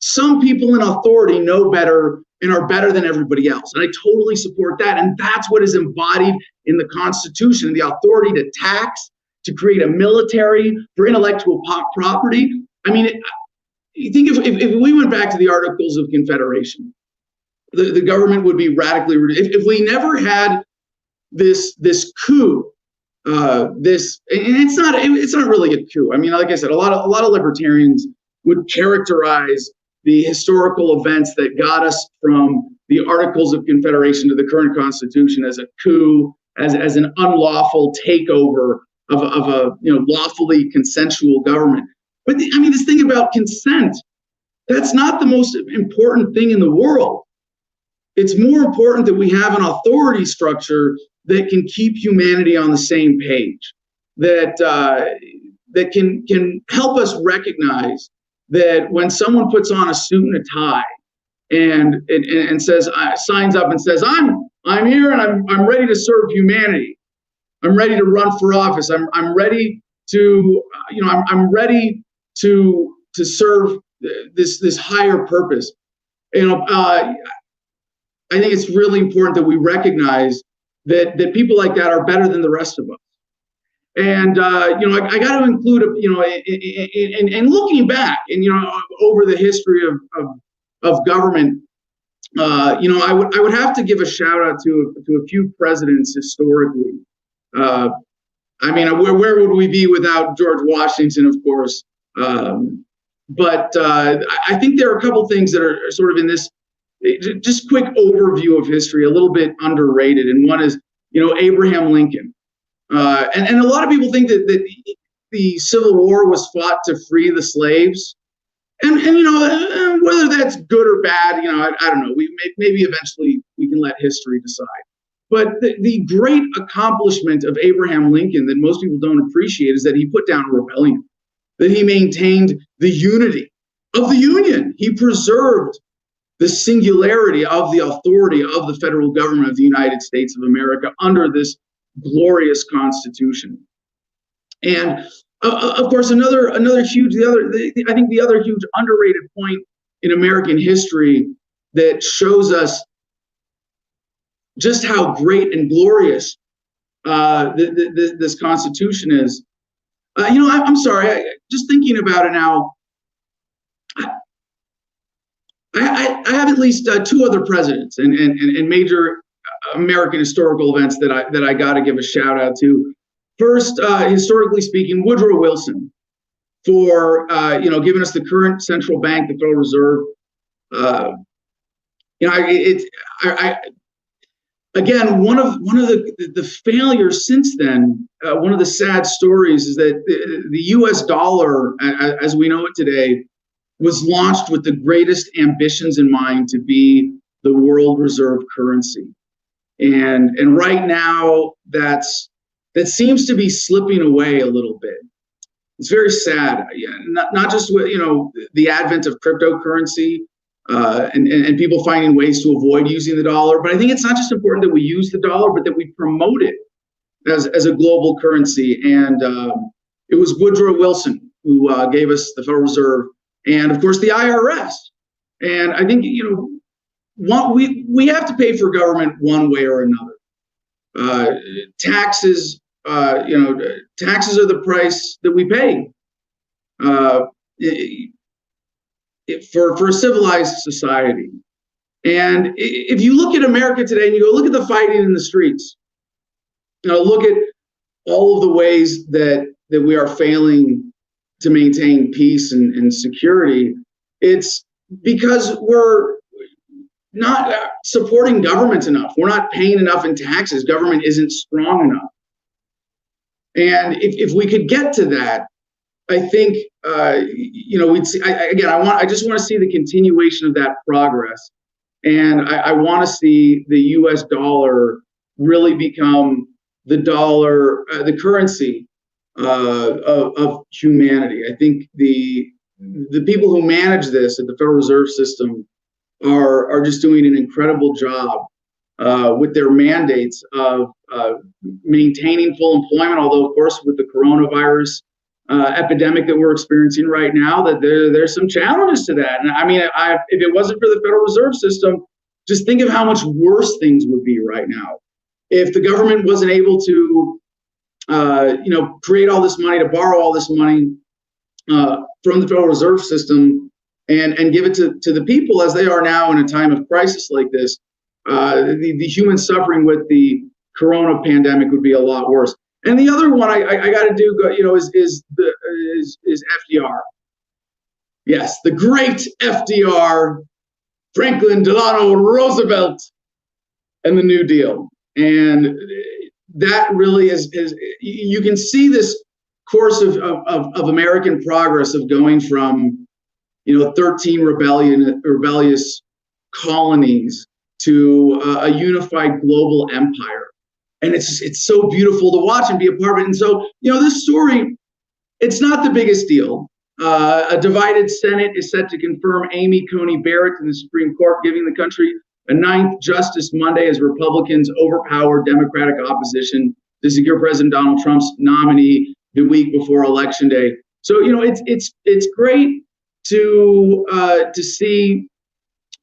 some people in authority know better and are better than everybody else. And I totally support that. And that's what is embodied in the Constitution, the authority to tax, to create a military, for intellectual property. I mean, you think if we went back to the Articles of Confederation, the government would be radically reduced. If we never had this coup, and it's not really a coup. I mean, like I said, a lot of libertarians would characterize the historical events that got us from the Articles of Confederation to the current Constitution as a coup, as an unlawful takeover of a lawfully consensual government. But this thing about consent, that's not the most important thing in the world. It's more important that we have an authority structure that can keep humanity on the same page, that can help us recognize that when someone puts on a suit and a tie and signs up and says, I'm here and I'm ready to serve humanity. I'm ready to run for office. I'm ready to, I'm ready to serve this higher purpose. I think it's really important that we recognize that people like that are better than the rest of us. And I got to include, and looking back, and over the history of government, I would have to give a shout out to a few presidents historically. Where would we be without George Washington, of course? But I think there are a couple things that are sort of in this just quick overview of history, a little bit underrated. And one is, Abraham Lincoln. And a lot of people think that the Civil War was fought to free the slaves. And whether that's good or bad, I don't know. Maybe eventually we can let history decide. But the great accomplishment of Abraham Lincoln that most people don't appreciate is that he put down a rebellion, that he maintained the unity of the Union. He preserved the singularity of the authority of the federal government of the United States of America under this glorious Constitution. And of course, another huge, I think the other huge underrated point in American history that shows us just how great and glorious this Constitution is. I'm sorry, just thinking about it now, I have at least two other presidents and major American historical events that I got to give a shout out to. First, historically speaking, Woodrow Wilson for giving us the current central bank, the Federal Reserve. Again, one of the failures since then, one of the sad stories is that the U.S. dollar, as we know it today, was launched with the greatest ambitions in mind to be the world reserve currency. And right now that seems to be slipping away a little bit. It's very sad. Yeah, not just with the advent of cryptocurrency and people finding ways to avoid using the dollar, but I think it's not just important that we use the dollar, but that we promote it as a global currency. And it was Woodrow Wilson who gave us the Federal Reserve, and of course the IRS. And I think we have to pay for government one way or another. Taxes, taxes are the price that we pay for a civilized society. And if you look at America today and you go look at the fighting in the streets, look at all of the ways that we are failing to maintain peace and security, it's because we're not supporting government enough. We're not paying enough in taxes. Government isn't strong enough. And if we could get to that, I think we'd see. I just want to see the continuation of that progress, and I want to see the U.S. dollar really become the dollar, the currency of humanity. I think the people who manage this at the Federal Reserve System are just doing an incredible job with their mandates of maintaining full employment. Although, of course, with the coronavirus epidemic that we're experiencing right now, that there's some challenges to that. And I mean, if it wasn't for the Federal Reserve System, just think of how much worse things would be right now. If the government wasn't able to, create all this money, to borrow all this money from the Federal Reserve System and give it to the people as they are now in a time of crisis like this, the human suffering with the corona pandemic would be a lot worse. And the other one I got to do, is FDR. Yes, the great FDR, Franklin Delano Roosevelt, and the New Deal. And that really is you can see this course of American progress of going from 13 rebellious colonies to a unified global empire. And it's so beautiful to watch and be a part of it. And so, this story, it's not the biggest deal. A divided Senate is set to confirm Amy Coney Barrett to the Supreme Court, giving the country a ninth justice Monday as Republicans overpower Democratic opposition to secure President Donald Trump's nominee the week before Election Day. So, it's great to see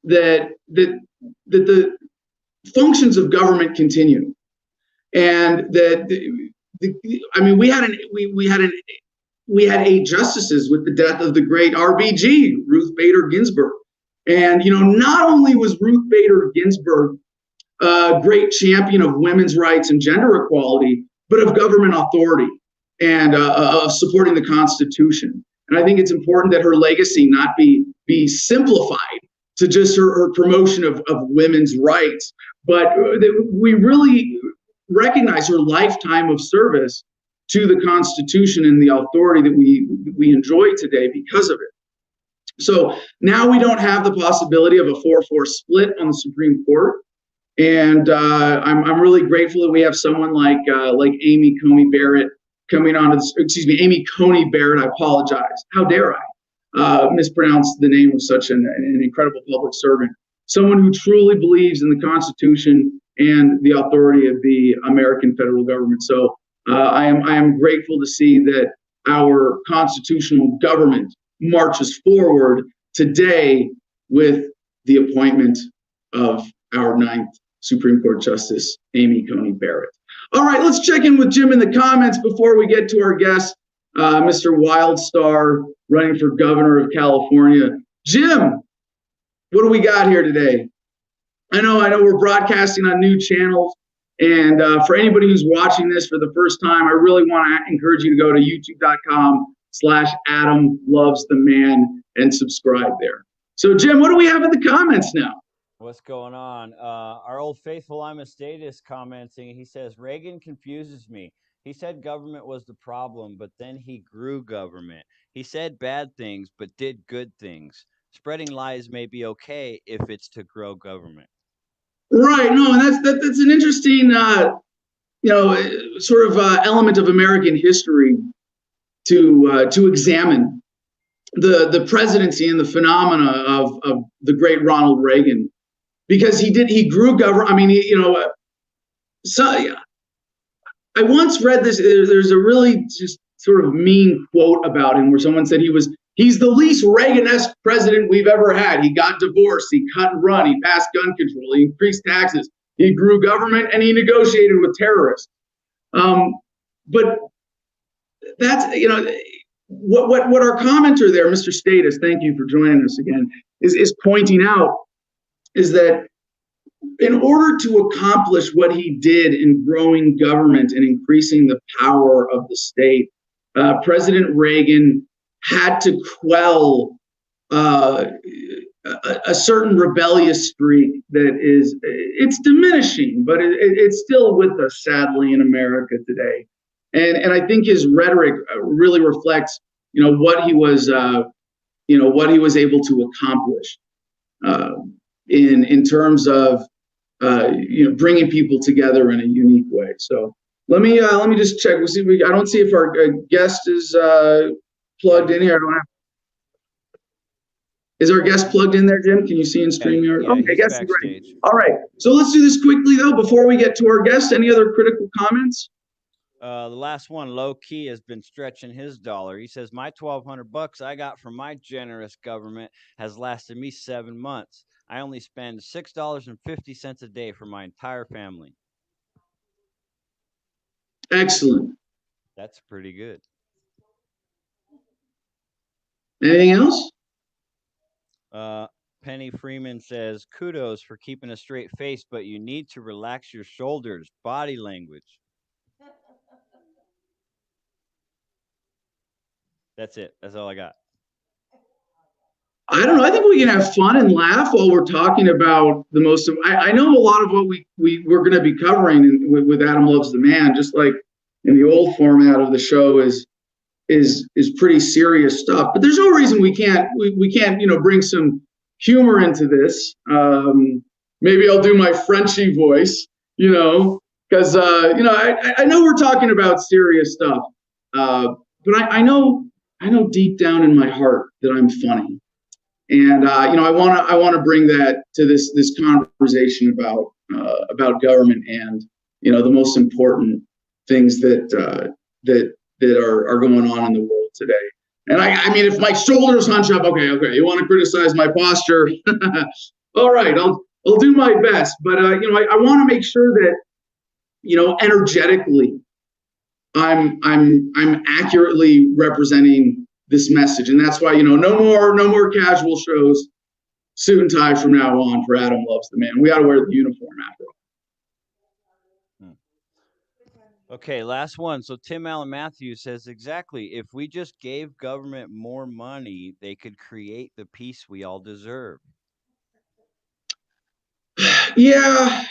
that the functions of government continue. And that we had 8 justices with the death of the great RBG, Ruth Bader Ginsburg. And not only was Ruth Bader Ginsburg a great champion of women's rights and gender equality, but of government authority and of supporting the Constitution. And I think it's important that her legacy not be simplified to just her promotion of women's rights, but that we really recognize her lifetime of service to the Constitution and the authority that we enjoy today because of it. So now we don't have the possibility of a 4-4 split on the Supreme Court, and I'm really grateful that we have someone like Amy Coney Barrett coming on to Amy Coney Barrett. I apologize. How dare I mispronounce the name of such an incredible public servant? Someone who truly believes in the Constitution and the authority of the American federal government. So I am grateful to see that our constitutional government marches forward today with the appointment of our 9th Supreme Court Justice, Amy Coney Barrett. All right, let's check in with Jim in the comments before we get to our guest, Mr. Wildstar, running for governor of California. Jim, what do we got here today? I know we're broadcasting on new channels. And for anybody who's watching this for the first time, I really want to encourage you to go to youtube.com/AdamLovesTheMan and subscribe there. So, Jim, what do we have in the comments now? What's going on? Our old faithful I'm a statist commenting. He says, Reagan confuses me. He said government was the problem, but then he grew government. He said bad things, but did good things. Spreading lies may be okay if it's to grow government. Right. No, and that's an interesting, sort of element of American history to examine the presidency and the phenomena of the great Ronald Reagan, because he grew government. I mean, so I once read this. There's a really just sort of mean quote about him where someone said he's the least Reagan-esque president we've ever had. He got divorced, he cut and run, he passed gun control, he increased taxes, he grew government, and he negotiated with terrorists. But that's what our commenter there, Mr. Status, thank you for joining us again, is pointing out is that in order to accomplish what he did in growing government and increasing the power of the state, President Reagan had to quell a certain rebellious streak it's diminishing, but it's still with us, sadly, in America today. And I think his rhetoric really reflects, what he was able to accomplish in terms of bringing people together in a unique way. So let me just check. We'll see. I don't see if our guest is plugged in here. I don't have. Is our guest plugged in there, Jim? Can you see in StreamYard? Yeah, okay, I guess he's ready. All right. So let's do this quickly, though, before we get to our guest. Any other critical comments? The last one, low key, has been stretching his dollar. He says, my $1,200 I got from my generous government has lasted me 7 months. I only spend $6.50 a day for my entire family. Excellent. That's pretty good. Anything else? Penny Freeman says, kudos for keeping a straight face, but you need to relax your shoulders. Body language. That's it. That's all I got. I don't know. I think we can have fun and laugh while we're talking about the most. I know a lot of what we're going to be covering with Adam Loves the Man, just like in the old format of the show, is pretty serious stuff. But there's no reason we can't bring some humor into this. Maybe I'll do my Frenchy voice, because I know we're talking about serious stuff, but I know deep down in my heart that I'm funny. And I want to bring that to this conversation about government and the most important things that are going on in the world today. And I mean, if my shoulders hunch up, okay, you want to criticize my posture? All right, I'll do my best. But I want to make sure that energetically, I'm accurately representing this message, and that's why no more casual shows, suit and tie from now on for Adam Loves the Man. We got to wear the uniform after all. Okay, last one. So Tim Allen Matthews says, exactly, if we just gave government more money, they could create the peace we all deserve. Yeah.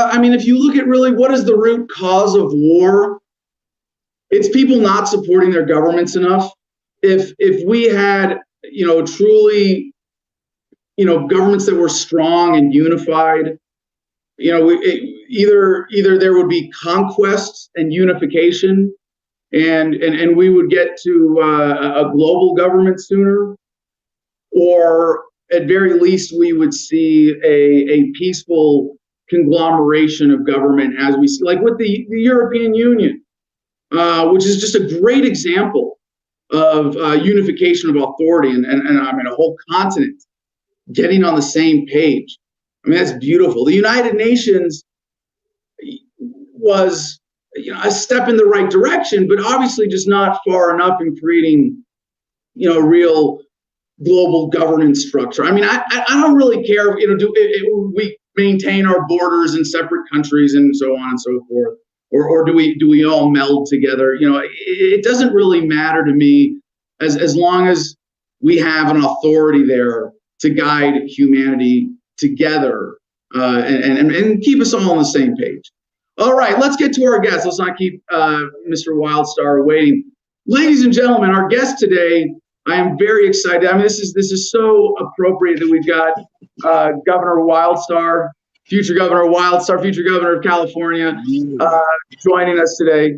I mean, if you look at really what is the root cause of war, it's people not supporting their governments enough. If we had, truly, governments that were strong and unified, either there would be conquest and unification, and we would get to a global government sooner, or at very least we would see a peaceful conglomeration of government, as we see, like with the European Union, which is just a great example of unification of authority, and I mean a whole continent getting on the same page. I mean, that's beautiful. The United Nations was a step in the right direction, but obviously just not far enough in creating real global governance structure. I mean, I don't really care we maintain our borders in separate countries and so on and so forth. Or do we all meld together? It doesn't really matter to me as long as we have an authority there to guide humanity together and keep us all on the same page. All right, let's get to our guest. Let's not keep Mr. Wildstar waiting. Ladies and gentlemen, our guest today, I am very excited. I mean, this is so appropriate that we've got Governor Wildstar, future Governor Wildstar, future Governor of California, joining us today.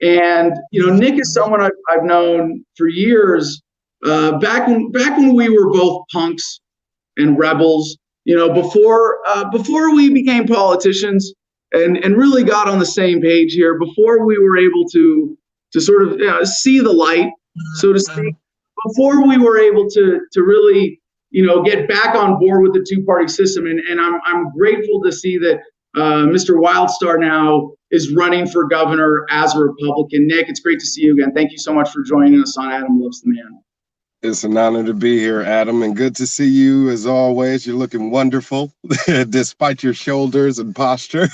And Nick is someone I've known for years. Back when we were both punks and rebels, before we became politicians and really got on the same page here, before we were able to sort of see the light, so to speak, before we were able to really get back on board with the two-party system. And I'm grateful to see that Mr. Wildstar now is running for governor as a Republican. Nick, it's great to see you again. Thank you so much for joining us on Adam Loves the Man. It's an honor to be here, Adam, and good to see you as always. You're looking wonderful, despite your shoulders and posture.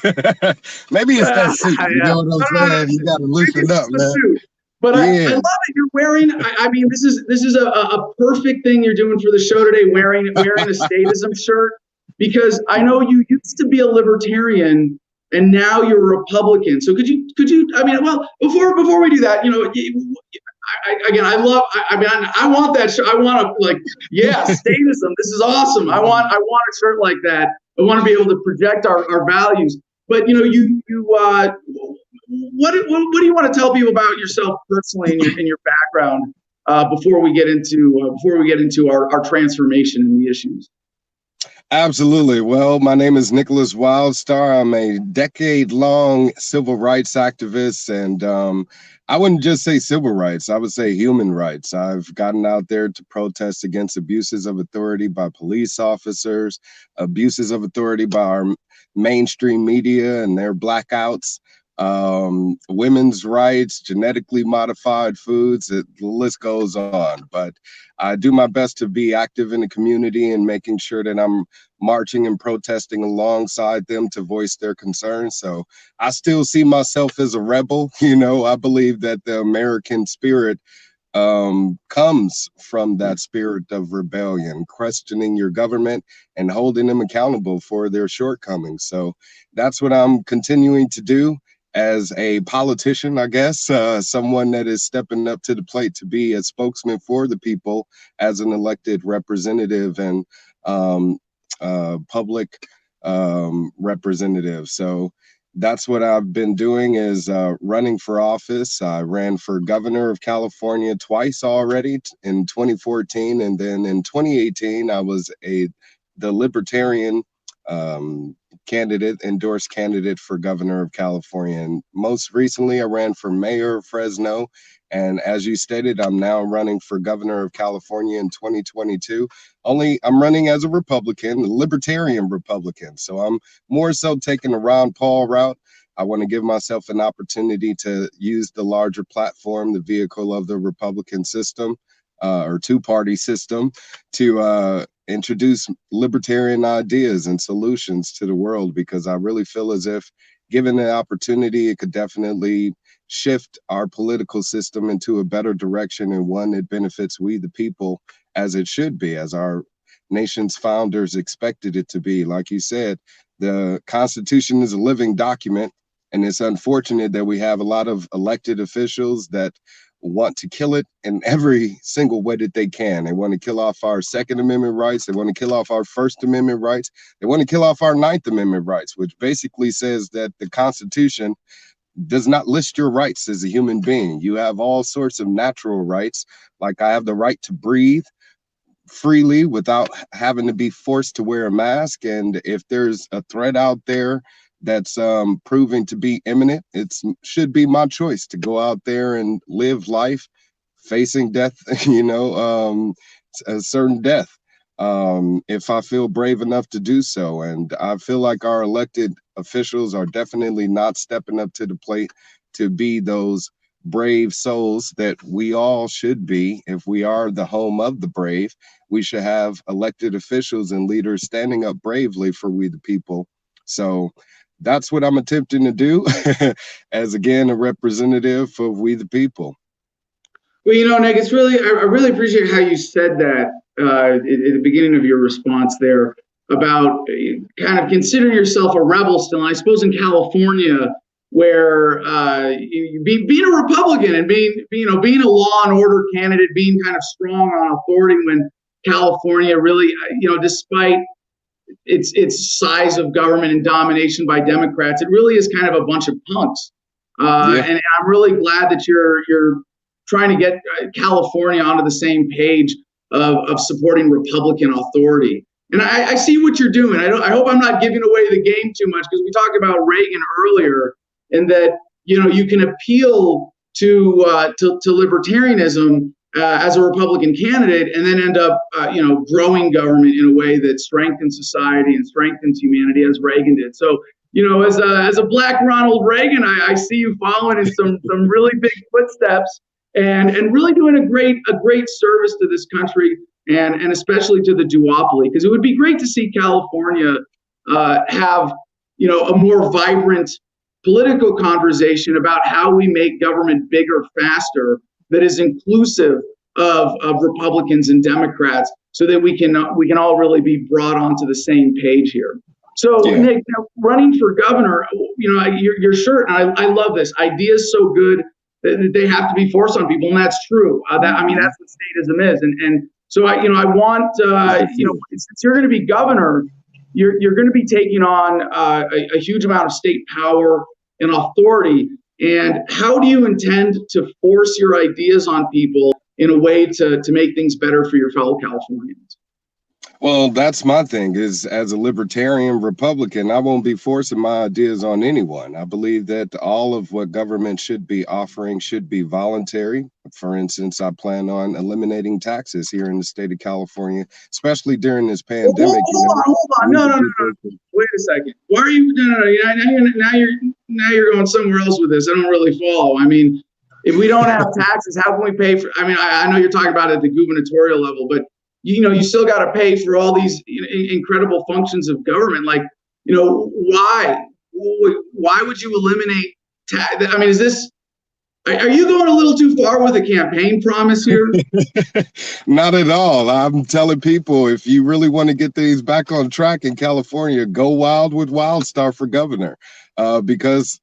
Maybe it's that suit. You know what I'm saying? You got to loosen up, man. But yeah. I love that you're wearing. I mean, this is a perfect thing you're doing for the show today. Wearing a statism shirt, because I know you used to be a libertarian and now you're a Republican. So could you? I mean, well, before we do that, I want that shirt. I want statism. This is awesome. I want a shirt like that. I want to be able to project our values. But what do you want to tell people about yourself personally and your background before we get into our transformation and the issues? Absolutely. Well, my name is Nicholas Wildstar. I'm a decade-long civil rights activist, and I wouldn't just say civil rights, I would say human rights. I've gotten out there to protest against abuses of authority by police officers, abuses of authority by our mainstream media and their blackouts, women's rights, genetically modified foods, the list goes on. But I do my best to be active in the community and making sure that I'm marching and protesting alongside them to voice their concerns. So I still see myself as a rebel. I believe that the American spirit comes from that spirit of rebellion, questioning your government and holding them accountable for their shortcomings. So that's what I'm continuing to do as a politician, I guess, someone that is stepping up to the plate to be a spokesman for the people as an elected representative and public representative. So that's what I've been doing, is running for office. I ran for governor of California twice already, in 2014, and then in 2018 I was the Libertarian endorsed candidate for governor of California. And most recently I ran for mayor of Fresno. And as you stated, I'm now running for governor of California in 2022. Only I'm running as a Republican, a libertarian Republican. So I'm more so taking the Ron Paul route. I want to give myself an opportunity to use the larger platform, the vehicle of the Republican system, or two-party system, to introduce libertarian ideas and solutions to the world, because I really feel as if, given the opportunity, it could definitely shift our political system into a better direction, and one that benefits we the people, as it should be, as our nation's founders expected it to be. Like you said, the Constitution is a living document, and it's unfortunate that we have a lot of elected officials that want to kill it in every single way that they can. They want to kill off our Second Amendment rights. They want to kill off our First Amendment rights. They want to kill off our Ninth Amendment rights, which basically says that the Constitution does not list your rights as a human being. You have all sorts of natural rights, like I have the right to breathe freely without having to be forced to wear a mask. And if there's a threat out there that's proving to be imminent, it should be my choice to go out there and live life facing death, a certain death, if I feel brave enough to do so. And I feel like our elected officials are definitely not stepping up to the plate to be those brave souls that we all should be. If we are the home of the brave, we should have elected officials and leaders standing up bravely for we the people. So that's what I'm attempting to do as, again, a representative of we the people. Well, Nick, I really appreciate how you said that at the beginning of your response there about kind of considering yourself a rebel still. And I suppose in California, where being a Republican and being a law and order candidate, being kind of strong on authority when California really, despite its size of government and domination by Democrats, it really is kind of a bunch of punks. Yeah. And I'm really glad that you're trying to get California onto the same page of supporting Republican authority. And I see what you're doing. I hope I'm not giving away the game too much, because we talked about Reagan earlier, and that you can appeal to libertarianism as a Republican candidate, and then end up growing government in a way that strengthens society and strengthens humanity, as Reagan did. So as a Black Ronald Reagan, I see you following in some really big footsteps, and really doing a great service to this country, and especially to the duopoly, because it would be great to see California have a more vibrant political conversation about how we make government bigger, faster, that is inclusive of Republicans and Democrats, so that we can all really be brought onto the same page here. So, yeah. Nick, running for governor, your shirt, and I love this. Ideas so good that they have to be forced on people, and that's true. That's what statism is, and so I want since you're going to be governor, you're going to be taking on a huge amount of state power and authority. And how do you intend to force your ideas on people in a way to make things better for your fellow Californians? Well, that's my thing, is as a libertarian Republican, I won't be forcing my ideas on anyone. I believe that all of what government should be offering should be voluntary. For instance, I plan on eliminating taxes here in the state of California, especially during this pandemic. Hold on. No. Wait a second. Why are you? No. Now you're going somewhere else with this. I don't really follow. I mean, if we don't have taxes, how can we pay for? I know you're talking about it at the gubernatorial level, but you still got to pay for all these incredible functions of government. Like, why would you eliminate tax? Is this? Are you going a little too far with a campaign promise here? Not at all. I'm telling people, if you really want to get things back on track in California, go wild with Wildstar for governor, because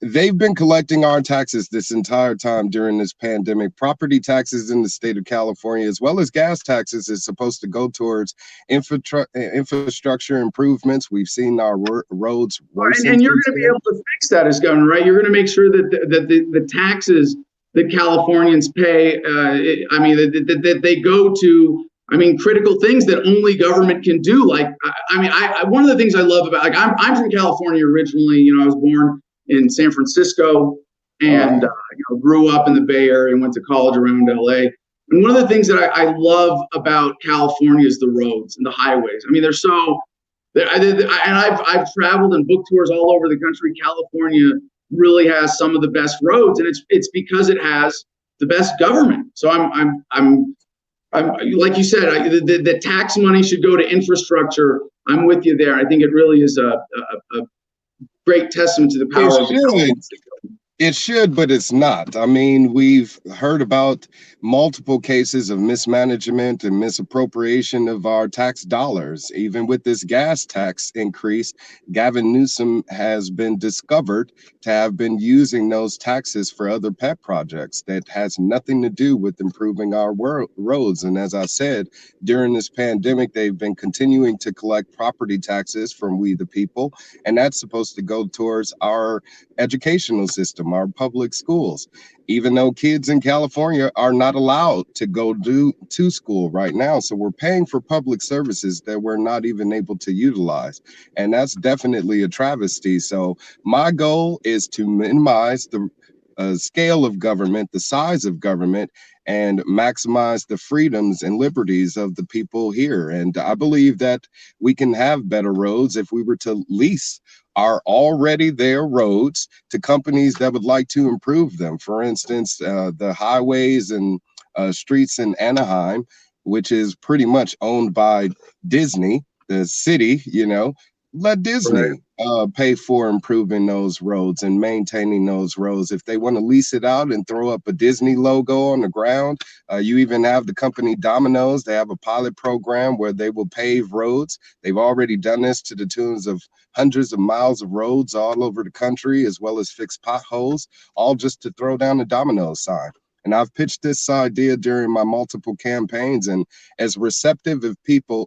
they've been collecting our taxes this entire time during this pandemic. Property taxes in the state of California, as well as gas taxes, is supposed to go towards infrastructure improvements. We've seen our roads worsen. And you're going to be able to fix that as governor, right? You're going to make sure that the taxes that Californians pay, that they go to, critical things that only government can do. Like, one of the things I love about, I'm from California originally. I was born in San Francisco, and grew up in the Bay Area and went to college around LA. And one of the things that I love about California is the roads and the highways. They're so, and I've traveled and booked tours all over the country. California really has some of the best roads, and it's because it has the best government. So I'm like you said, the tax money should go to infrastructure. I'm with you there. I think it really is a great testament to the power of the government. It should, but it's not. We've heard about multiple cases of mismanagement and misappropriation of our tax dollars. Even with this gas tax increase, Gavin Newsom has been discovered to have been using those taxes for other pet projects that has nothing to do with improving our roads. And as I said, during this pandemic, they've been continuing to collect property taxes from we the people, and that's supposed to go towards our educational system, our public schools, even though kids in California are not allowed to go to school right now. So we're paying for public services that we're not even able to utilize. And that's definitely a travesty. So my goal is to minimize the scale of government, the size of government, and maximize the freedoms and liberties of the people here. And I believe that we can have better roads if we were to lease our already there roads to companies that would like to improve them. For instance, the highways and streets in Anaheim, which is pretty much owned by Disney, the city, let Right. Disney pay for improving those roads and maintaining those roads. If they want to lease it out and throw up a Disney logo on the ground, you even have the company Domino's. They have a pilot program where they will pave roads. They've already done this to the tunes of hundreds of miles of roads all over the country, as well as fix potholes, all just to throw down a Domino's sign. And I've pitched this idea during my multiple campaigns, and as receptive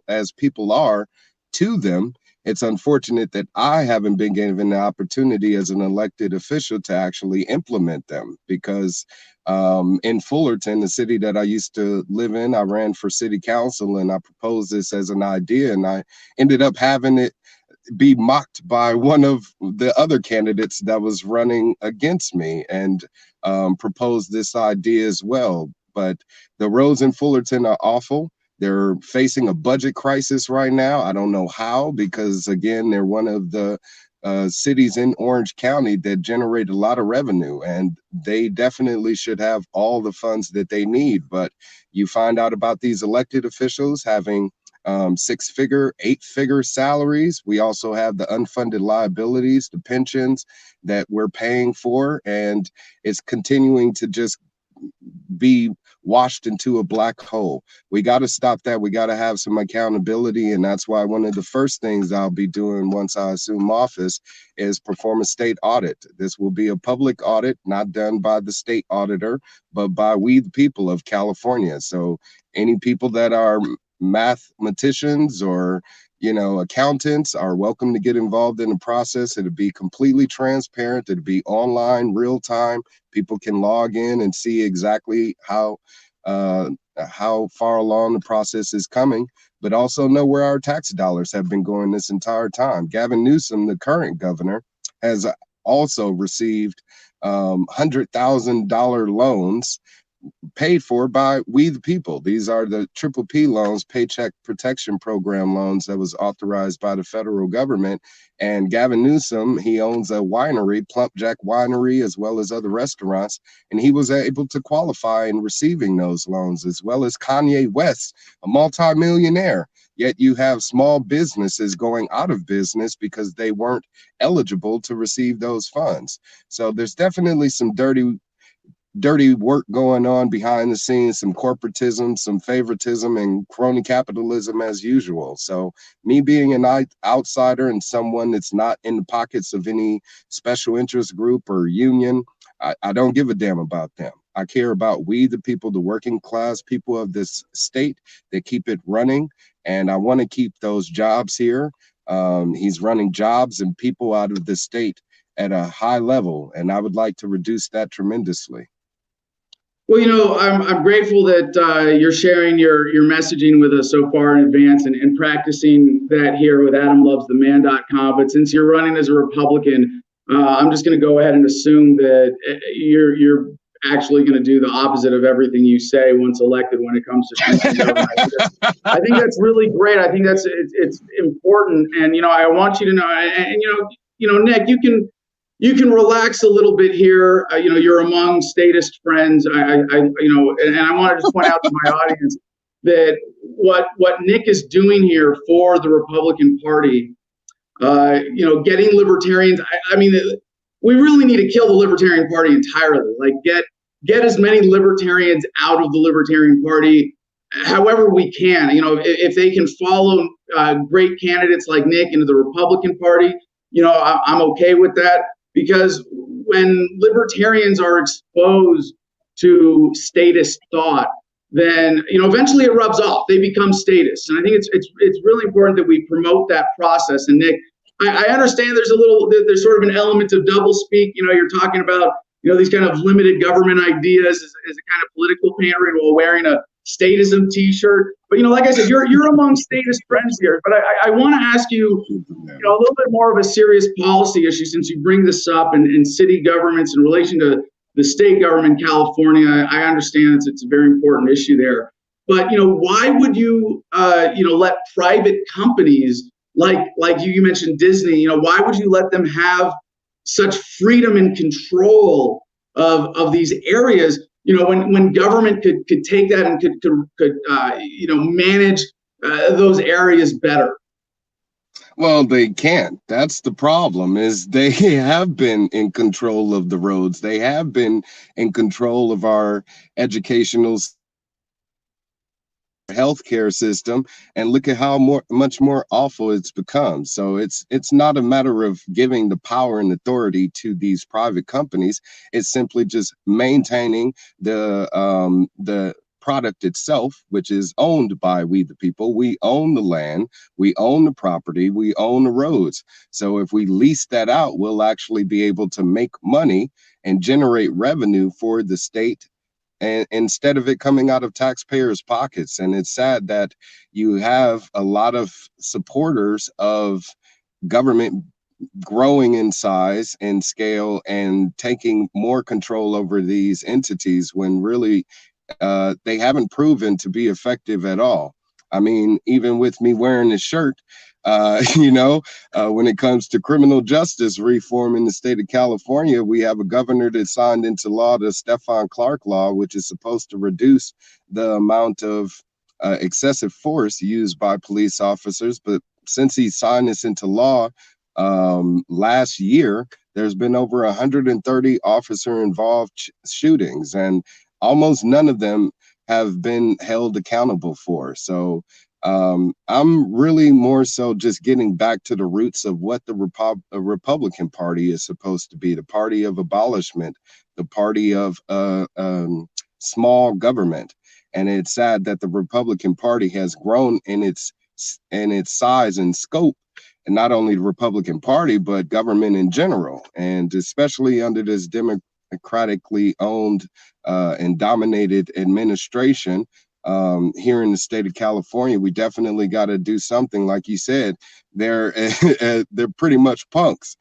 as people are to them, it's unfortunate that I haven't been given the opportunity as an elected official to actually implement them, because in Fullerton, the city that I used to live in, I ran for city council and I proposed this as an idea, and I ended up having it be mocked by one of the other candidates that was running against me, and proposed this idea as well. But the roads in Fullerton are awful. They're facing a budget crisis right now. I don't know how, because again, they're one of the cities in Orange County that generate a lot of revenue, and they definitely should have all the funds that they need. But you find out about these elected officials having 6-figure, 8-figure salaries. We also have the unfunded liabilities, the pensions that we're paying for, and it's continuing to just be washed into a black hole. We got to stop that. We got to have some accountability. And that's why one of the first things I'll be doing once I assume office is perform a state audit. This will be a public audit, not done by the state auditor, but by we, the people of California. So any people that are mathematicians or accountants are welcome to get involved in the process. It'll be completely transparent. It'll be online, real time. People can log in and see exactly how far along the process is coming, but also know where our tax dollars have been going this entire time. Gavin Newsom, the current governor, has also received $100,000 loans paid for by we the people. These are the PPP loans, Paycheck Protection Program loans, that was authorized by the federal government. And Gavin Newsom, he owns a winery, Plump Jack Winery, as well as other restaurants, and he was able to qualify in receiving those loans, as well as Kanye West, a multimillionaire. Yet you have small businesses going out of business because they weren't eligible to receive those funds. So there's definitely some dirty work going on behind the scenes, some corporatism, some favoritism, and crony capitalism as usual. So me being an outsider and someone that's not in the pockets of any special interest group or union, I don't give a damn about them. I care about we, the people, the working class people of this state that keep it running. And I want to keep those jobs here. He's running jobs and people out of the state at a high level, and I would like to reduce that tremendously. Well, I'm grateful that you're sharing your messaging with us so far in advance and practicing that here with AdamLovesTheMan.com. But since you're running as a Republican, I'm just going to go ahead and assume that you're actually going to do the opposite of everything you say once elected when it comes to future government. I think that's really great. I think it's important, and I want you to know, and Nick, you can relax a little bit here. You're among statist friends. And I want to just point out to my audience that what Nick is doing here for the Republican Party, getting libertarians. I mean, we really need to kill the Libertarian Party entirely. Like get as many libertarians out of the Libertarian Party, however we can. If they can follow great candidates like Nick into the Republican Party, I'm okay with that. Because when libertarians are exposed to statist thought, then eventually it rubs off. They become statists, and I think it's really important that we promote that process. And Nick, I understand there's sort of an element of doublespeak. You're talking about these kind of limited government ideas as a kind of political pandering while wearing a statism T-shirt. But like I said, you're among statist friends here. But I want to ask you, a little bit more of a serious policy issue, since you bring this up in city governments in relation to the state government in California. I understand it's a very important issue there. But why would you let private companies like you mentioned Disney? Why would you let them have such freedom and control of these areas? When government could take that and could manage those areas better. Well, they can't. That's the problem, is they have been in control of the roads. They have been in control of our educational healthcare system, and look at how much more awful it's become. So it's not a matter of giving the power and authority to these private companies. It's simply just maintaining the product itself, which is owned by we the people. We own the land, we own the property, we own the roads. So if we lease that out, we'll actually be able to make money and generate revenue for the state, and instead of it coming out of taxpayers' pockets. And it's sad that you have a lot of supporters of government growing in size and scale and taking more control over these entities when really they haven't proven to be effective at all. I mean, even with me wearing this shirt, when it comes to criminal justice reform in the state of California, we have a governor that signed into law the Stephon Clark law, which is supposed to reduce the amount of excessive force used by police officers. But since he signed this into law last year, there's been over 130 officer involved shootings, and almost none of them have been held accountable for. So I'm really more so just getting back to the roots of what the Republican Party is supposed to be: the party of abolishment, the party of small government. And it's sad that the Republican Party has grown in its size and scope, and not only the Republican Party, but government in general, and especially under this democratically owned and dominated administration. Here in the state of California, we definitely got to do something. Like you said, they're pretty much punks.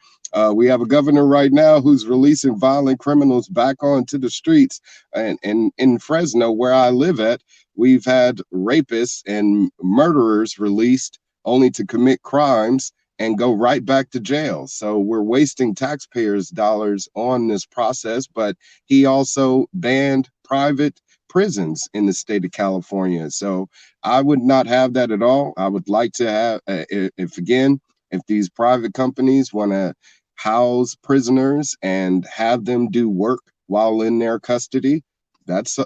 We have a governor right now who's releasing violent criminals back onto the streets. And in Fresno, where I live at, we've had rapists and murderers released only to commit crimes and go right back to jail. So we're wasting taxpayers' dollars on this process. But he also banned private prisons in the state of California. So I would not have that at all. I would like to have, if these private companies want to house prisoners and have them do work while in their custody, that's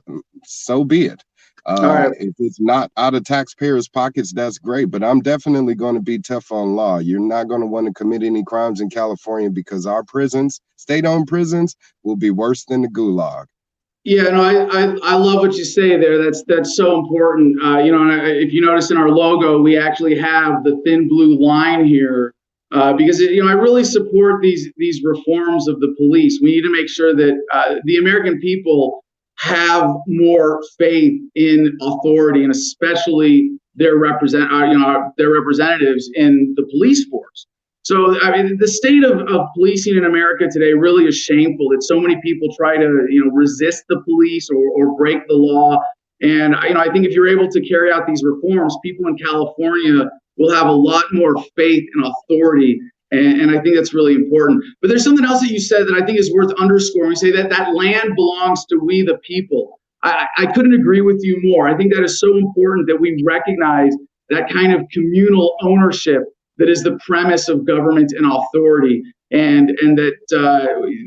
so be it. Right. If it's not out of taxpayers' pockets, that's great. But I'm definitely going to be tough on law. You're not going to want to commit any crimes in California, because our prisons, state-owned prisons, will be worse than the gulag. Yeah, no, I love what you say there. That's so important. And if you notice in our logo, we actually have the thin blue line here, because I really support these reforms of the police. We need to make sure that the American people have more faith in authority, and especially their representatives in the police force. So, I mean, the state of policing in America today really is shameful. That so many people try to, resist the police or break the law. And, I think if you're able to carry out these reforms, people in California will have a lot more faith and authority. And I think that's really important. But there's something else that you said that I think is worth underscoring. You say that land belongs to we the people. I couldn't agree with you more. I think that is so important that we recognize that kind of communal ownership that is the premise of government and authority. And that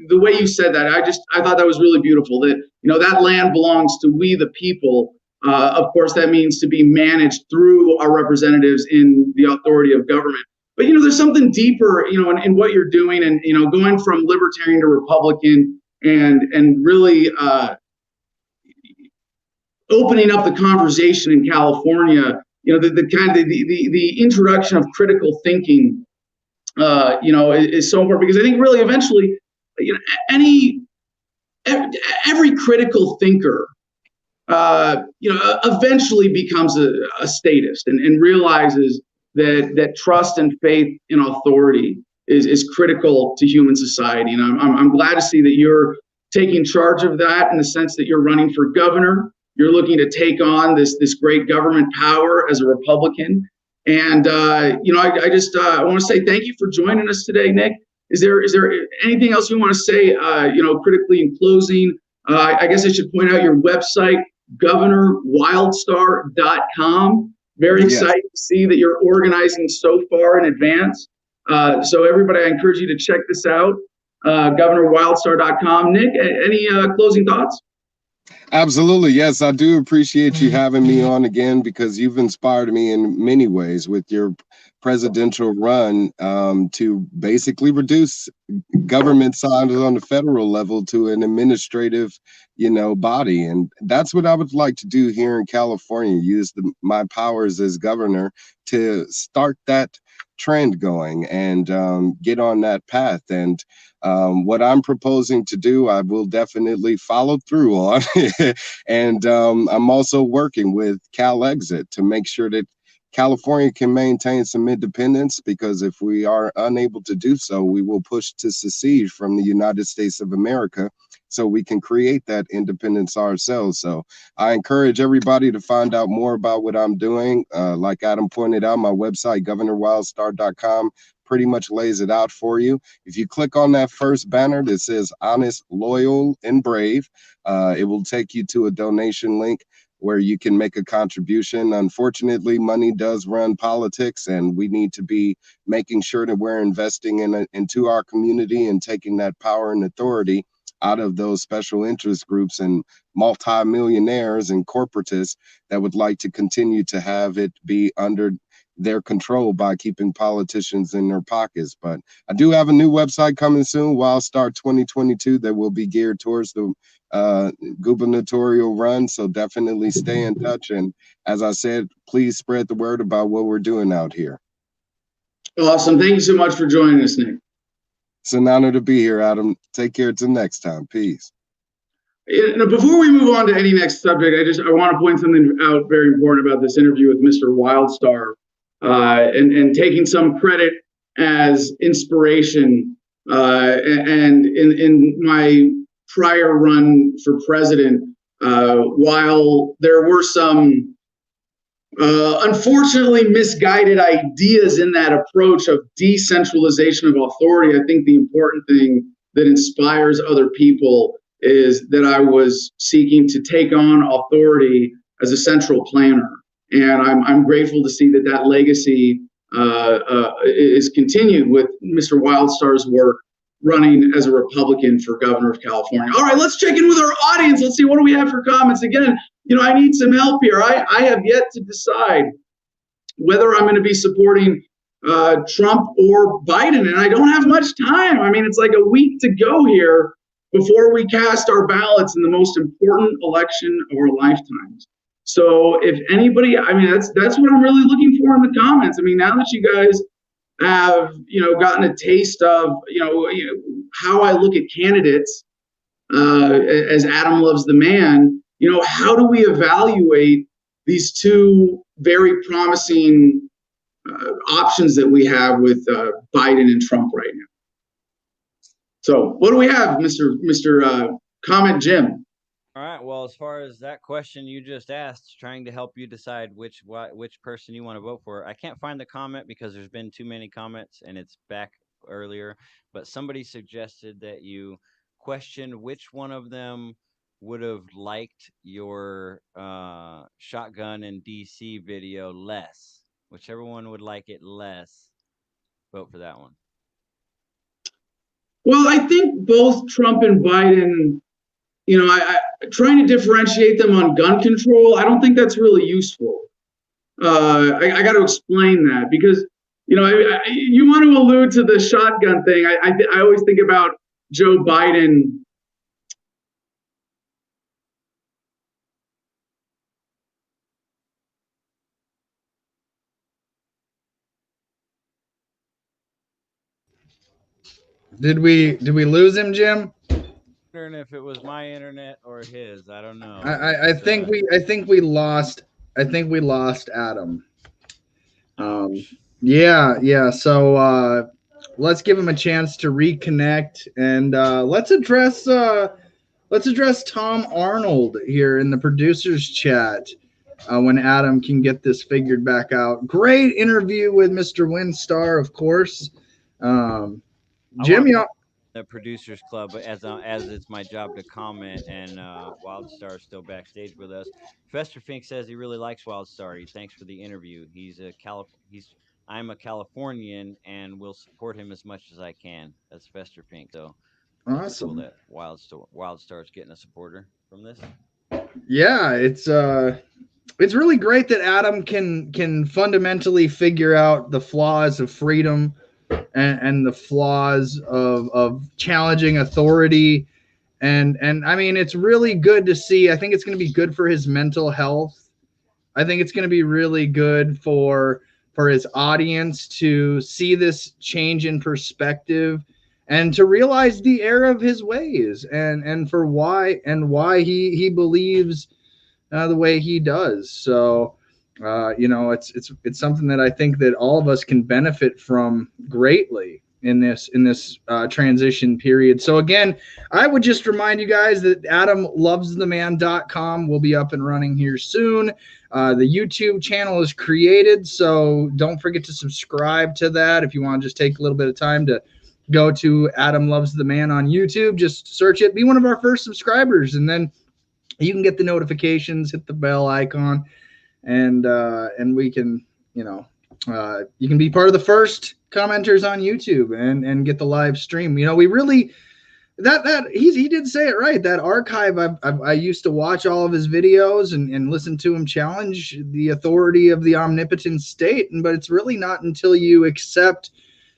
the way you said that, I thought that was really beautiful. That that land belongs to we the people. Of course, that means to be managed through our representatives in the authority of government. But there's something deeper, in what you're doing, and going from libertarian to Republican, and really opening up the conversation in California. The kind of the introduction of critical thinking, is so important, because I think really eventually, every critical thinker, eventually becomes a statist and realizes that trust and faith in authority is critical to human society. And I'm glad to see that you're taking charge of that, in the sense that you're running for governor. You're looking to take on this great government power as a Republican. And, I want to say thank you for joining us today, Nick. Is there anything else you want to say, critically in closing? I guess I should point out your website, governorwildstar.com. Very Yes. excited to see that you're organizing so far in advance. So everybody, I encourage you to check this out, governorwildstar.com. Nick, any closing thoughts? Absolutely. Yes, I do appreciate you having me on again, because you've inspired me in many ways with your presidential run, to basically reduce government size on the federal level to an administrative, body. And that's what I would like to do here in California, use my powers as governor to start that trend going and get on that path. And what I'm proposing to do, I will definitely follow through on. And I'm also working with CalExit to make sure that California can maintain some independence, because if we are unable to do so, we will push to secede from the United States of America so we can create that independence ourselves. So I encourage everybody to find out more about what I'm doing. Like Adam pointed out, my website, governorwildstar.com, pretty much lays it out for you. If you click on that first banner that says honest, loyal, and brave, it will take you to a donation link where you can make a contribution. Unfortunately, money does run politics, and we need to be making sure that we're investing into our community and taking that power and authority out of those special interest groups and multimillionaires and corporatists that would like to continue to have it be under their control by keeping politicians in their pockets. But I do have a new website coming soon, Wildstar 2022, that will be geared towards the gubernatorial run. So definitely stay in touch. And as I said, please spread the word about what we're doing out here. Awesome. Thank you so much for joining us, Nick. It's an honor to be here, Adam. Take care till next time. Peace. Before we move on to any next subject, I want to point something out very important about this interview with Mr. Wildstar, and taking some credit as inspiration. And in my prior run for president, while there were some unfortunately misguided ideas in that approach of decentralization of authority, I think the important thing that inspires other people is that I was seeking to take on authority as a central planner. And I'm grateful to see that legacy is continued with Mr. Wildstar's work running as a Republican for governor of California. All right, let's check in with our audience. Let's see, what do we have for comments? Again, I need some help here. I have yet to decide whether I'm going to be supporting Trump or Biden, and I don't have much time. I mean, it's like a week to go here before we cast our ballots in the most important election of our lifetimes. So if anybody, that's what I'm really looking for in the comments. I mean, now that you guys have, gotten a taste of, how I look at candidates, as Adam loves the man, how do we evaluate these two very promising options that we have with Biden and Trump right now? So what do we have, Mr. Comment Jim? All right. Well, as far as that question you just asked, trying to help you decide which person you want to vote for, I can't find the comment because there's been too many comments and it's back earlier. But somebody suggested that you question which one of them would have liked your shotgun in DC video less. Whichever one would like it less, vote for that one. Well, I think both Trump and Biden, trying to differentiate them on gun control, I don't think that's really useful. I got to explain that because, you want to allude to the shotgun thing. I always think about Joe Biden. Did we lose him, Jim? If it was my internet or his, I don't know. I think we lost Adam. Yeah. So let's give him a chance to reconnect, and let's address Tom Arnold here in the producers chat when Adam can get this figured back out. Great interview with Mr. Wildstar, of course. Jim, the producers club, as it's my job to comment, and Wildstar is still backstage with us. Fester Fink says he really likes Wildstar. He thanks for the interview. I'm a Californian and will support him as much as I can. That's Fester Fink. So that's cool Awesome. that Wildstar's getting a supporter from this. Yeah, it's really great that Adam can fundamentally figure out the flaws of freedom and the flaws of challenging authority. And I mean, it's really good to see. I think it's going to be good for his mental health. I think it's going to be really good for his audience to see this change in perspective and to realize the error of his ways and for why he believes the way he does. So it's something that I think that all of us can benefit from greatly in this transition period. So again, I would just remind you guys that AdamLovesTheMan.com will be up and running here soon. The YouTube channel is created, so don't forget to subscribe to that. If you want to just take a little bit of time to go to Adam Loves the Man on YouTube, just search it, be one of our first subscribers, and then you can get the notifications, hit the bell icon, and we can, you can be part of the first commenters on YouTube and get the live stream. We really he did say it right. That archive, I used to watch all of his videos and listen to him challenge the authority of the omnipotent state, but it's really not until you accept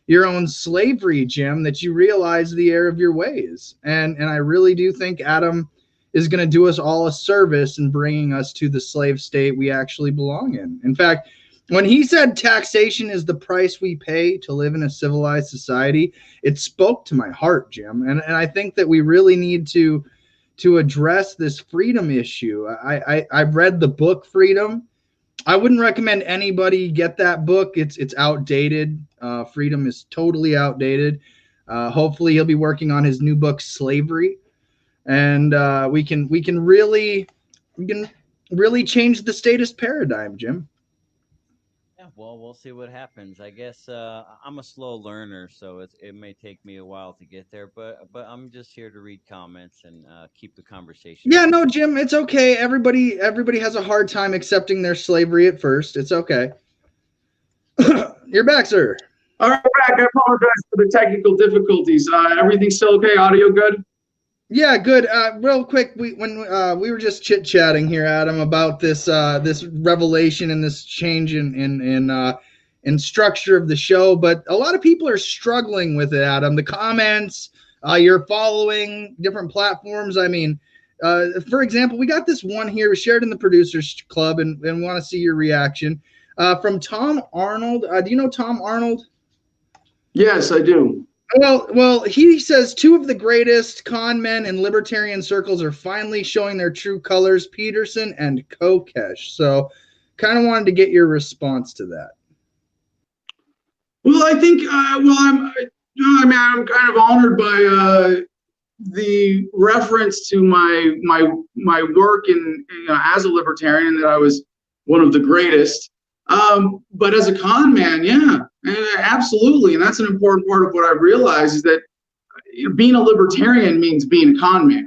your own slavery, Jim, that you realize the error of your ways. And I really do think Adam is going to do us all a service in bringing us to the slave state we actually belong in. In fact, when he said taxation is the price we pay to live in a civilized society, it spoke to my heart, Jim. And I think that we really need to address this freedom issue. I've read the book Freedom. I wouldn't recommend anybody get that book. It's outdated. Freedom is totally outdated. Hopefully he'll be working on his new book, Slavery. And we can really change the statist paradigm, Jim. Yeah, well, we'll see what happens. I guess I'm a slow learner, so it may take me a while to get there. But I'm just here to read comments and keep the conversation. Yeah, no, Jim, it's okay. Everybody has a hard time accepting their slavery at first. It's okay. You're back, sir. All right, back. I apologize for the technical difficulties. Everything's still okay? Audio good? Yeah, good. Real quick, we were just chit-chatting here, Adam, about this revelation and this change in structure of the show, but a lot of people are struggling with it, Adam. The comments, you're following different platforms. I mean, for example, we got this one here shared in the Producers Club, and want to see your reaction from Tom Arnold. Do you know Tom Arnold? Yes, I do. Well, he says two of the greatest con men in libertarian circles are finally showing their true colors, Peterson and Kokesh. So kind of wanted to get your response to that. Well, I think, I'm kind of honored by the reference to my work in as a libertarian, that I was one of the greatest. But as a con man, yeah, absolutely. And that's an important part of what I realized, is that being a libertarian means being a con man.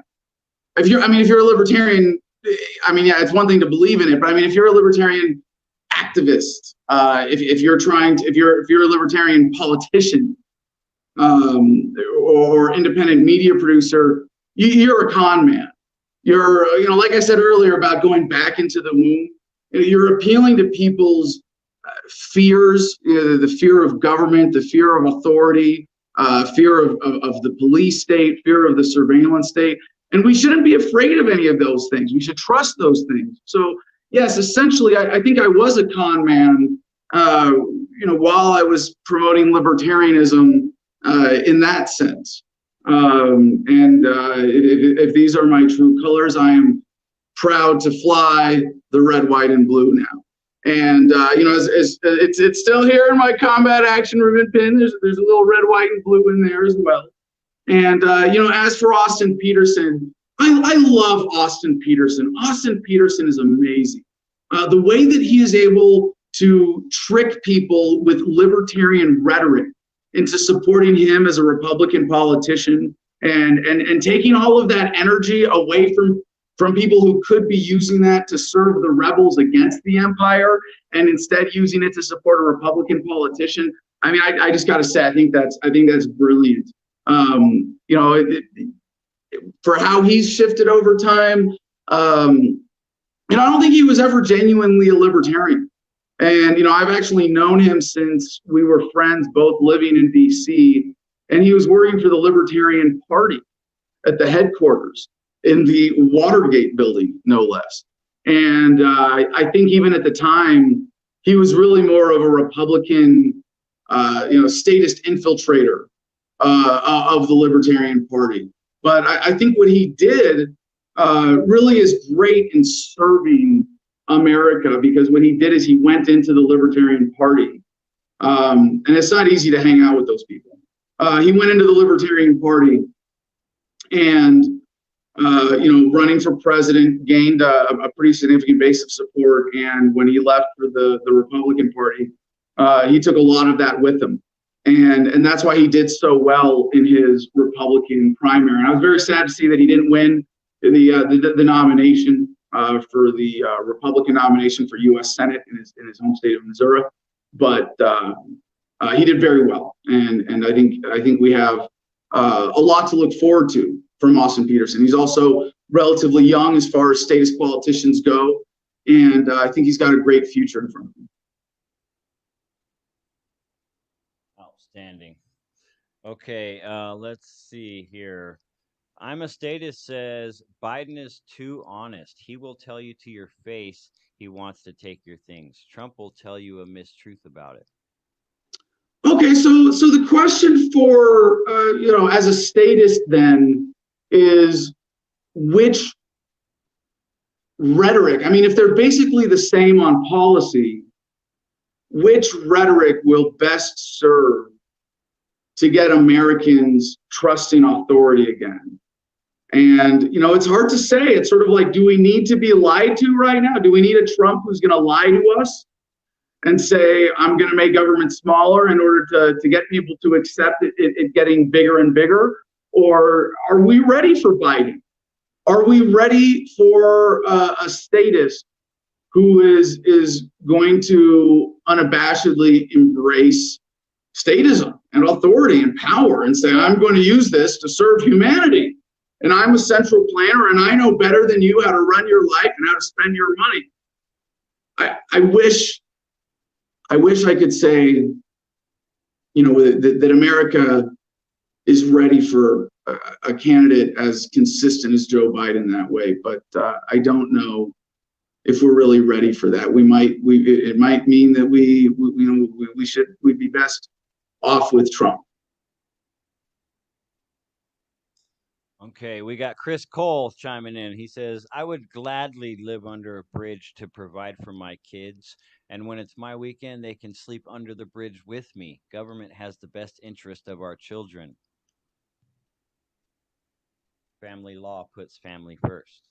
If you're a libertarian, yeah, it's one thing to believe in it, but if you're a libertarian activist, if you're a libertarian politician, or independent media producer, you're a con man. You're, like I said earlier about going back into the womb, you're appealing to people's fears, the fear of government, the fear of authority, fear of the police state, fear of the surveillance state. And we shouldn't be afraid of any of those things. We should trust those things. So yes, essentially, I think I was a con man, while I was promoting libertarianism in that sense. If these are my true colors, I am proud to fly the red, white, and blue now. And it's still here in my combat action ribbon pin. There's a little red, white, and blue in there as well. And as for Austin Peterson, I love Austin Peterson. Austin Peterson is amazing. The way that he is able to trick people with libertarian rhetoric into supporting him as a Republican politician, and taking all of that energy away from people who could be using that to serve the rebels against the empire, and instead using it to support a Republican politician. I mean, I just got to say, I think that's brilliant. You know, for how he's shifted over time. And I don't think he was ever genuinely a libertarian. And, you know, I've actually known him since we were friends, both living in DC, and he was working for the Libertarian Party at the headquarters in the Watergate building, no less. And I think even at the time, he was really more of a Republican, you know, statist infiltrator of the Libertarian Party. But I think what he did really is great in serving America, because what he did is he went into the Libertarian Party. And it's not easy to hang out with those people. He went into the Libertarian Party and, you know, running for president, gained a pretty significant base of support. And when he left for the Republican Party, he took a lot of that with him. And that's why he did so well in his Republican primary. And I was very sad to see that he didn't win the nomination for the Republican nomination for U.S. Senate in his home state of Missouri. But he did very well, and I think we have a lot to look forward to from Austin Petersen. He's also relatively young as far as statist politicians go, and I think he's got a great future in front of him. Outstanding. Okay, let's see here. I'm a statist says Biden is too honest. He will tell you to your face he wants to take your things. Trump will tell you a mistruth about it. Okay, so the question for you know, as a statist then, is which rhetoric, I mean, if they're basically the same on policy, which rhetoric will best serve to get Americans trusting authority again? And, you know, it's hard to say. It's sort of like, do we need to be lied to right now? Do we need a Trump who's going to lie to us and say, I'm going to make government smaller in order to get people to accept it getting bigger and bigger? Or are we ready for Biden? Are we ready for a statist who is going to unabashedly embrace statism and authority and power and say, I'm going to use this to serve humanity, and I'm a central planner, and I know better than you how to run your life and how to spend your money? I wish I could say, you know, that America is ready for a candidate as consistent as Joe Biden that way, but I don't know if we're really ready for that. It might mean that we'd be best off with Trump. Okay, we got Chris Cole chiming in. He says, I would gladly live under a bridge to provide for my kids. And when it's my weekend, they can sleep under the bridge with me. Government has the best interest of our children. Family law puts family first.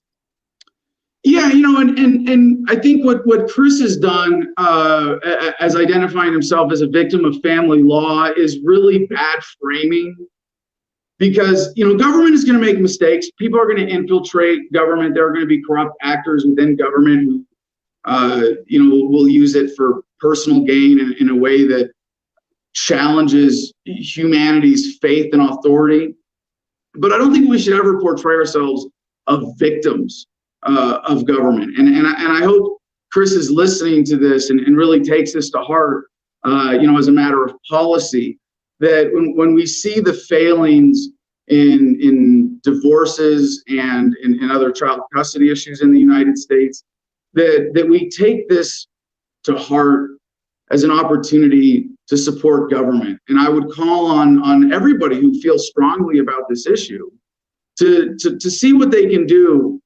Yeah, you know, and I think what Chris has done as identifying himself as a victim of family law is really bad framing. Because, you know, government is going to make mistakes. People are going to infiltrate government. There are going to be corrupt actors within government who, you know, will use it for personal gain in a way that challenges humanity's faith and authority. But I don't think we should ever portray ourselves as victims of government. And I hope Chris is listening to this and really takes this to heart, you know, as a matter of policy. That when we see the failings in divorces and in other child custody issues in the United States, that we take this to heart as an opportunity to support government. And I would call on everybody who feels strongly about this issue to see what they can do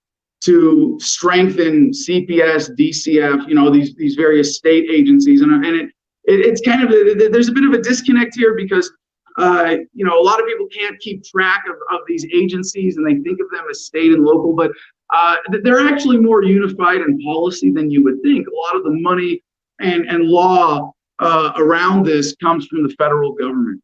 to strengthen CPS, DCF, you know, these various state agencies. And it's kind of, there's a bit of a disconnect here because, you know, a lot of people can't keep track of these agencies and they think of them as state and local, but they're actually more unified in policy than you would think. A lot of the money and law around this comes from the federal government.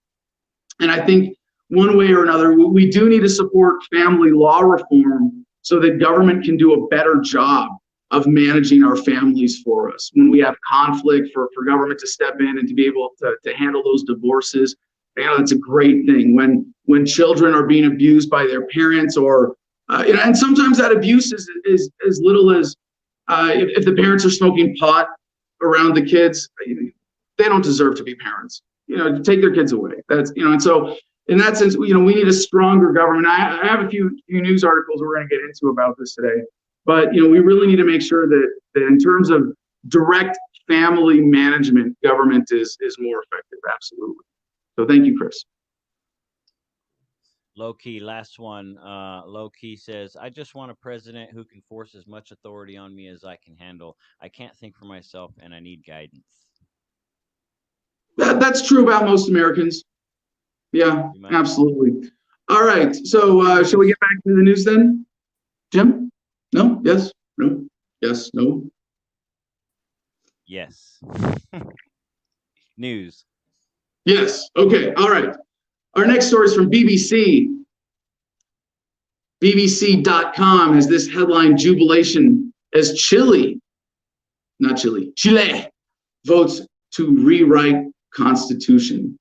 And I think one way or another, we do need to support family law reform so that government can do a better job of managing our families for us. When we have conflict, for government to step in and to be able to handle those divorces, that's a great thing. When children are being abused by their parents, or and sometimes that abuse is as little as if the parents are smoking pot around the kids, they don't deserve to be parents. Take their kids away. That's and so in that sense, we need a stronger government. I have a few news articles we're going to get into about this today, but we really need to make sure that in terms of direct family management, government is more effective. Absolutely. So thank you, Chris. Low key, last one. Low key says, I just want a president who can force as much authority on me as I can handle. I can't think for myself and I need guidance. That's true about most Americans. Yeah, absolutely. All right. So shall we get back to the news then? Jim? No? Yes? No? Yes? No? Yes. News. Yes. Okay. All right. Our next story is from BBC. BBC.com has this headline: jubilation as Chile votes to rewrite Constitution.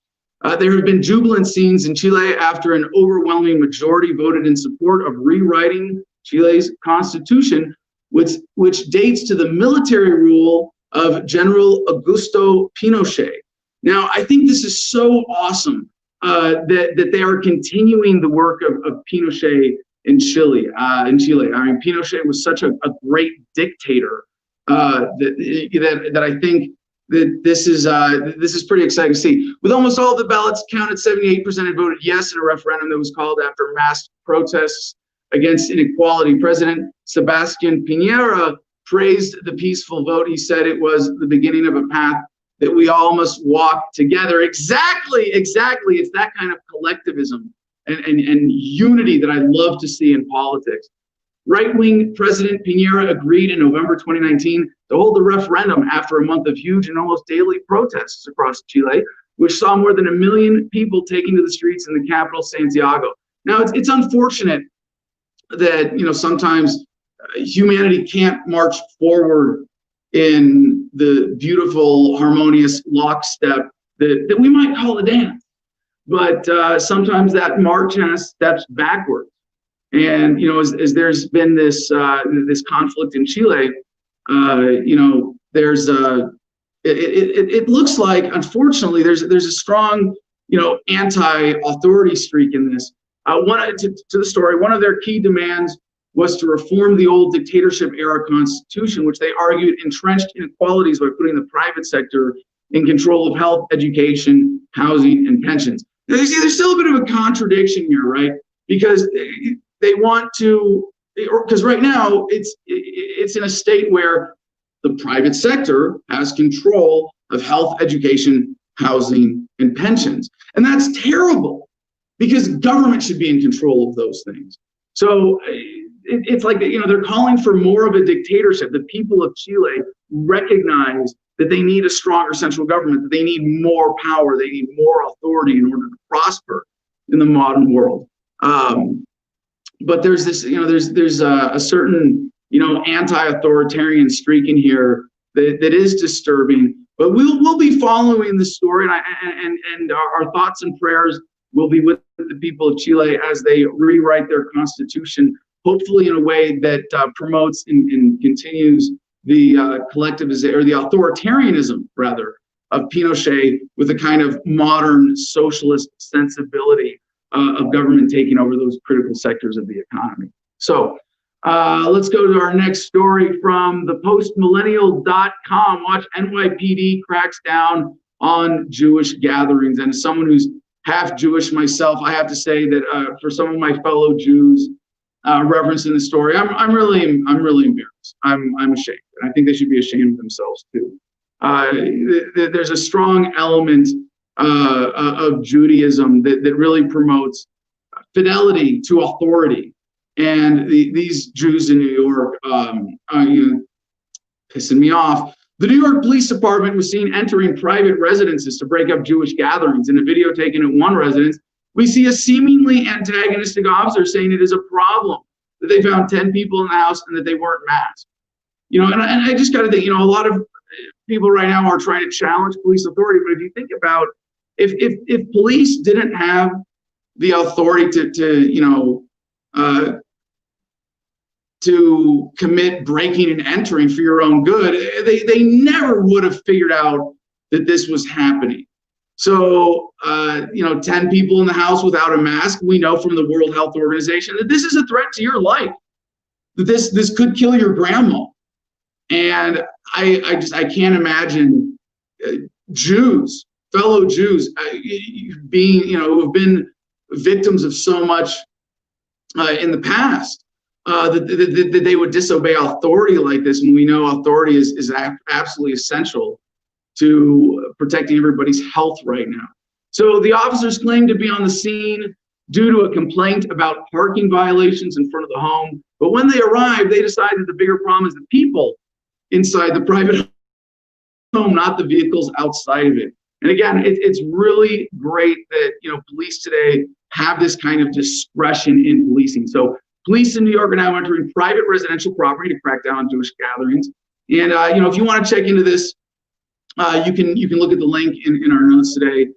There have been jubilant scenes in Chile after an overwhelming majority voted in support of rewriting Chile's constitution, which dates to the military rule of General Augusto Pinochet. Now, I think this is so awesome that they are continuing the work of Pinochet in Chile. I mean, Pinochet was such a great dictator that I think that this is pretty exciting to see. With almost all the ballots counted, 78% had voted yes in a referendum that was called after mass protests against inequality. President Sebastián Piñera praised the peaceful vote. He said it was the beginning of a path that we all must walk together. Exactly. It's that kind of collectivism and unity that I love to see in politics. Right-wing President Piñera agreed in November 2019 to hold the referendum after a month of huge and almost daily protests across Chile, which saw more than 1 million people taking to the streets in the capital, Santiago. Now, it's unfortunate that sometimes humanity can't march forward in the beautiful, harmonious lockstep that we might call a dance, but sometimes that march has steps backwards. And as there's been this conflict in Chile, there's it looks like, unfortunately, there's a strong anti-authority streak in this. To the story, one of their key demands was to reform the old dictatorship-era constitution, which they argued entrenched inequalities by putting the private sector in control of health, education, housing, and pensions. Now, you see, there's still a bit of a contradiction here, right? Because they want to, because right now it's in a state where the private sector has control of health, education, housing, and pensions. And that's terrible, because government should be in control of those things. So it's like, they're calling for more of a dictatorship. The people of Chile recognize that they need a stronger central government, that they need more power, they need more authority in order to prosper in the modern world. But there's this, there's a certain, anti-authoritarian streak in here that is disturbing. But we'll be following the story, and our thoughts and prayers will be with the people of Chile as they rewrite their constitution, hopefully in a way that promotes and continues the collectivism, or the authoritarianism rather, of Pinochet, with a kind of modern socialist sensibility of government taking over those critical sectors of the economy. So let's go to our next story from the postmillennial.com. Watch NYPD cracks down on Jewish gatherings. And as someone who's half Jewish myself, I have to say that for some of my fellow Jews referenced in the story, I'm really embarrassed. I'm ashamed, and I think they should be ashamed of themselves too. There's a strong element of Judaism that really promotes fidelity to authority, and these Jews in New York are pissing me off. The New York Police Department was seen entering private residences to break up Jewish gatherings. In a video taken at one residence, we see a seemingly antagonistic officer saying it is a problem that they found 10 people in the house and that they weren't masked. And I just got to think, a lot of people right now are trying to challenge police authority. But if you think about if police didn't have the authority to commit breaking and entering for your own good, they never would have figured out that this was happening. So, 10 people in the house without a mask, we know from the World Health Organization that this is a threat to your life, that this could kill your grandma. And I can't imagine fellow Jews being, who have been victims of so much in the past, that they would disobey authority like this, when we know authority is absolutely essential to protecting everybody's health right now. So the officers claimed to be on the scene due to a complaint about parking violations in front of the home. But when they arrived, they decided the bigger problem is the people inside the private home, not the vehicles outside of it. And again, it's really great that police today have this kind of discretion in policing. So police in New York are now entering private residential property to crack down on Jewish gatherings. And if you want to check into this, you can look at the link in our notes today.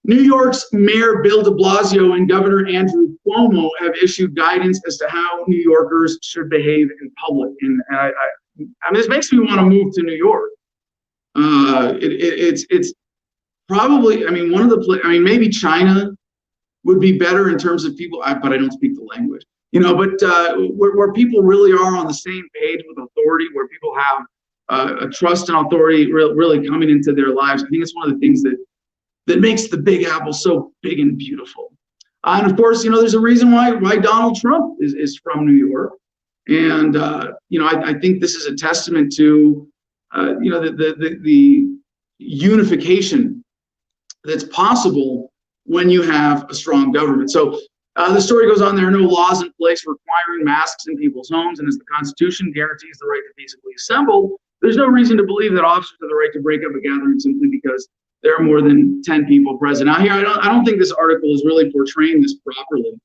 New York's Mayor Bill de Blasio and Governor Andrew Cuomo have issued guidance as to how New Yorkers should behave in public. And I mean, this makes me want to move to New York. It's probably, maybe China would be better in terms of people, but I don't speak the language, but where people really are on the same page with authority, where people have a trust and authority really coming into their lives. I think it's one of the things that makes the Big Apple so big and beautiful. And of course, there's a reason why Donald Trump is from New York. And, I think this is a testament to, the unification that's possible when you have a strong government. So the story goes on, there are no laws in place requiring masks in people's homes. And as the Constitution guarantees the right to peaceably assemble, there's no reason to believe that officers have the right to break up a gathering simply because there are more than 10 people present. Now here, I don't think this article is really portraying this properly,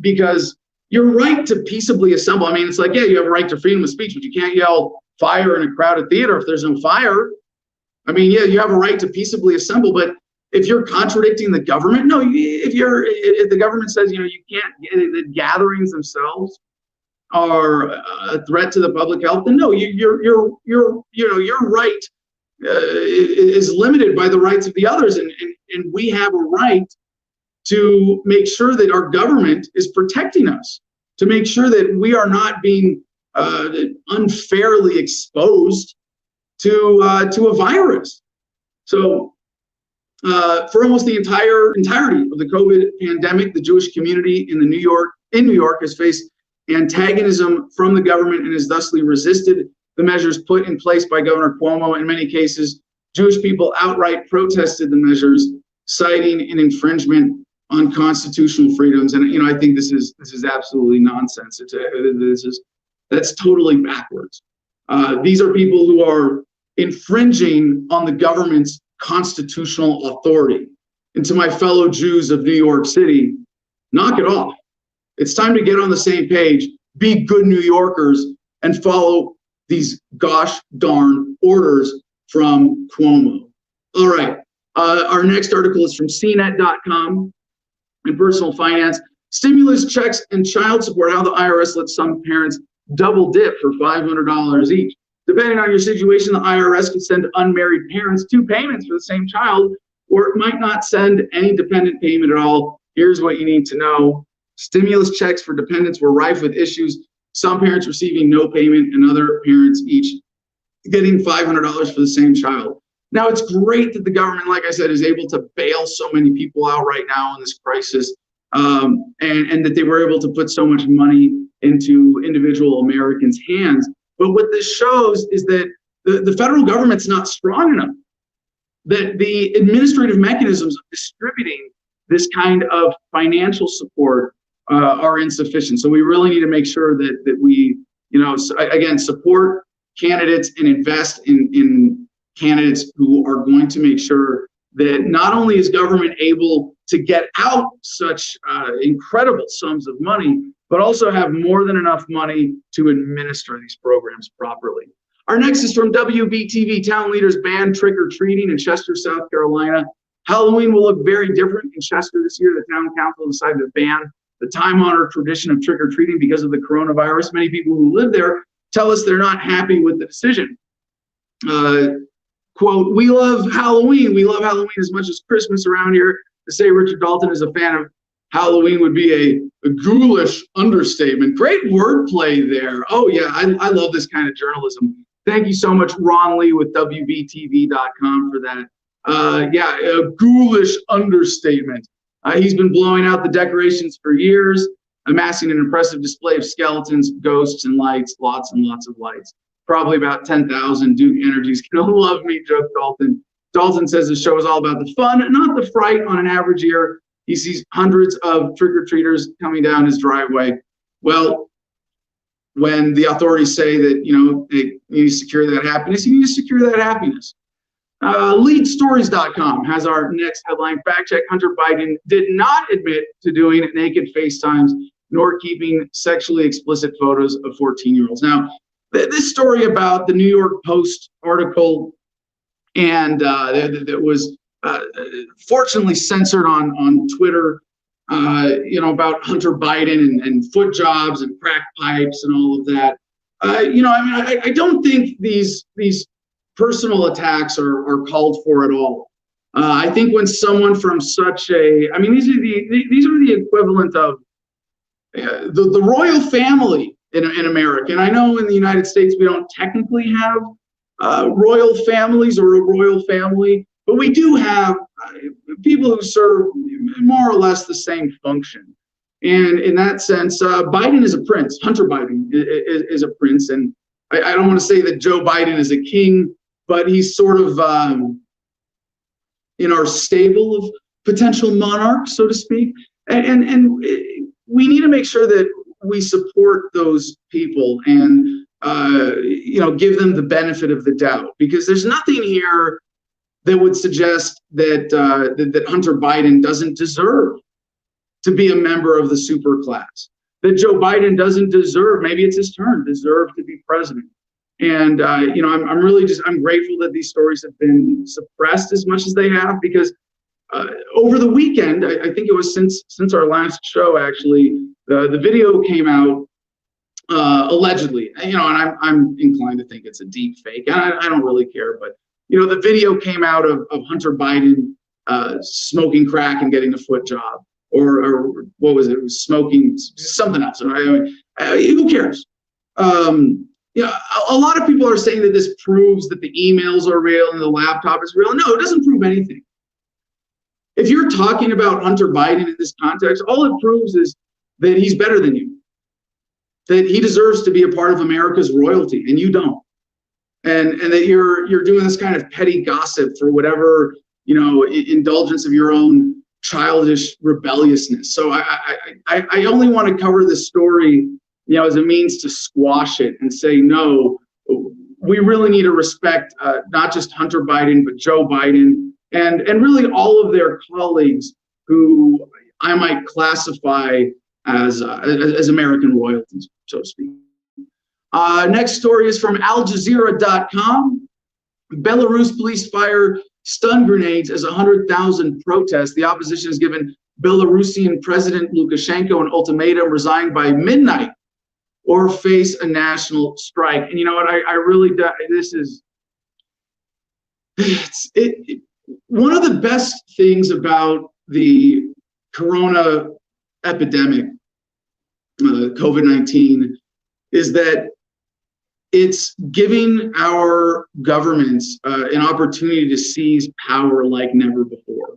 because your right to peaceably assemble, it's like, yeah, you have a right to freedom of speech, but you can't yell fire in a crowded theater if there's no fire. Yeah, you have a right to peaceably assemble, but if you're contradicting the government, no, if the government says, you can't, the gatherings themselves are a threat to the public health, then no, your right is limited by the rights of the others, and we have a right to make sure that our government is protecting us, to make sure that we are not being unfairly exposed to a virus. So for almost the entirety of the COVID pandemic, the Jewish community in New York has faced antagonism from the government and has thusly resisted the measures put in place by Governor Cuomo. In many cases, Jewish people outright protested the measures, citing an infringement on constitutional freedoms. And I think this is absolutely nonsense. That's totally backwards. These are people who are infringing on the government's constitutional authority. And to my fellow Jews of New York City, knock it off. It's time to get on the same page, be good New Yorkers, and follow these gosh darn orders from Cuomo. All right, our next article is from CNET.com and Personal Finance. Stimulus checks and child support, how the IRS lets some parents double dip for $500 each. Depending on your situation, the IRS could send unmarried parents 2 payments for the same child, or it might not send any dependent payment at all. Here's what you need to know. Stimulus checks for dependents were rife with issues, some parents receiving no payment and other parents each getting $500 for the same child. Now, it's great that the government, like I said, is able to bail so many people out right now in this crisis, and that they were able to put so much money into individual Americans' hands. But what this shows is that the federal government's not strong enough, that the administrative mechanisms of distributing this kind of financial support are insufficient. So we really need to make sure that we Again, support candidates and invest in candidates who are going to make sure that not only is government able to get out such incredible sums of money, but also have more than enough money to administer these programs properly. Our next is from WBTV. Town leaders ban trick-or-treating in Chester, South Carolina. Halloween will look very different in Chester this year. The town council decided to ban the time-honored tradition of trick-or-treating because of the coronavirus. Many people who live there tell us they're not happy with the decision. Quote, we love Halloween. We love Halloween as much as Christmas around here. To say Richard Dalton is a fan of Halloween would be a ghoulish understatement. Great wordplay there. Oh, yeah, I love this kind of journalism. Thank you so much, Ron Lee with WBTV.com for that. A ghoulish understatement. He's been blowing out the decorations for years, amassing an impressive display of skeletons, ghosts, and lights, lots and lots of lights. Probably about 10,000. Duke Energy's gonna love me, Joe Dalton. Dalton says the show is all about the fun, not the fright. On an average year, he sees hundreds of trick-or-treaters coming down his driveway. Well, when the authorities say that, they need to secure that happiness, you need to secure that happiness. Leadstories.com has our next headline. Fact check: Hunter Biden did not admit to doing naked FaceTimes nor keeping sexually explicit photos of 14-year-olds. Now, this story about the New York Post article and that was fortunately censored on Twitter, about Hunter Biden and foot jobs and crack pipes and all of that. I don't think these personal attacks are called for at all. I think when someone from such these are the equivalent of the royal family in America. And I know in the United States we don't technically have royal families or a royal family, but we do have people who serve more or less the same function. And in that sense, Biden is a prince. Hunter Biden is a prince. And I don't want to say that Joe Biden is a king, but he's sort of in our stable of potential monarchs, so to speak. And we need to make sure that we support those people and give them the benefit of the doubt, because there's nothing here that would suggest that Hunter Biden doesn't deserve to be a member of the super class, that Joe Biden doesn't deserve, maybe it's his turn, deserve to be president. And I'm grateful that these stories have been suppressed as much as they have, because over the weekend, I think it was since our last show, actually, the video came out allegedly, and I'm inclined to think it's a deep fake, and I don't really care, but the video came out of Hunter Biden smoking crack and getting a foot job, or what was it? It was smoking something else. Who cares? A lot of people are saying that this proves that the emails are real and the laptop is real. No, it doesn't prove anything. If you're talking about Hunter Biden in this context, all it proves is that he's better than you, that he deserves to be a part of America's royalty, and you don't. And that you're doing this kind of petty gossip for whatever, indulgence of your own childish rebelliousness. So I only want to cover this story, as a means to squash it and say, no, we really need to respect not just Hunter Biden, but Joe Biden and really all of their colleagues who I might classify as American royalties, so to speak. Next story is from AlJazeera.com. Belarus police fire stun grenades as 100,000 protest. The opposition has given Belarusian President Lukashenko an ultimatum: resign by midnight or face a national strike. And you know what? I really do. This is one of the best things about the corona epidemic, COVID-19, is that it's giving our governments an opportunity to seize power like never before.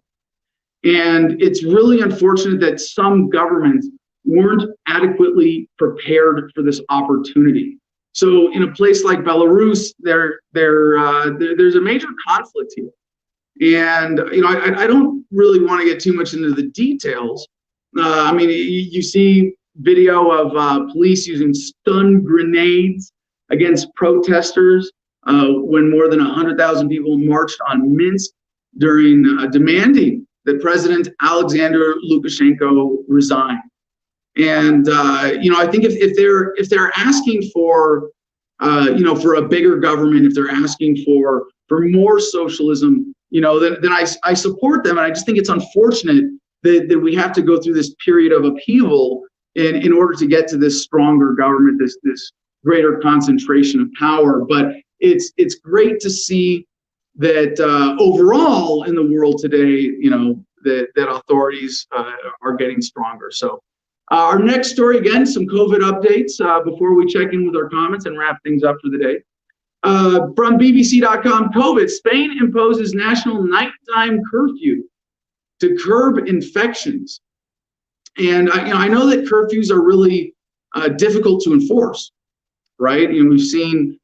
And it's really unfortunate that some governments weren't adequately prepared for this opportunity. So in a place like Belarus, there's a major conflict here. And I don't really want to get too much into the details. You see video of police using stun grenades against protesters when more than 100,000 people marched on Minsk during demanding that President Alexander Lukashenko resign. And I think if they're asking for for a bigger government, if they're asking for more socialism, then I support them. And I just think it's unfortunate that we have to go through this period of upheaval in order to get to this stronger government, this greater concentration of power. But it's great to see that overall in the world today, that authorities are getting stronger. So our next story, again, some COVID updates before we check in with our comments and wrap things up for the day. From BBC.com, COVID, Spain imposes national nighttime curfew to curb infections. And I know that curfews are really difficult to enforce, right? We've seen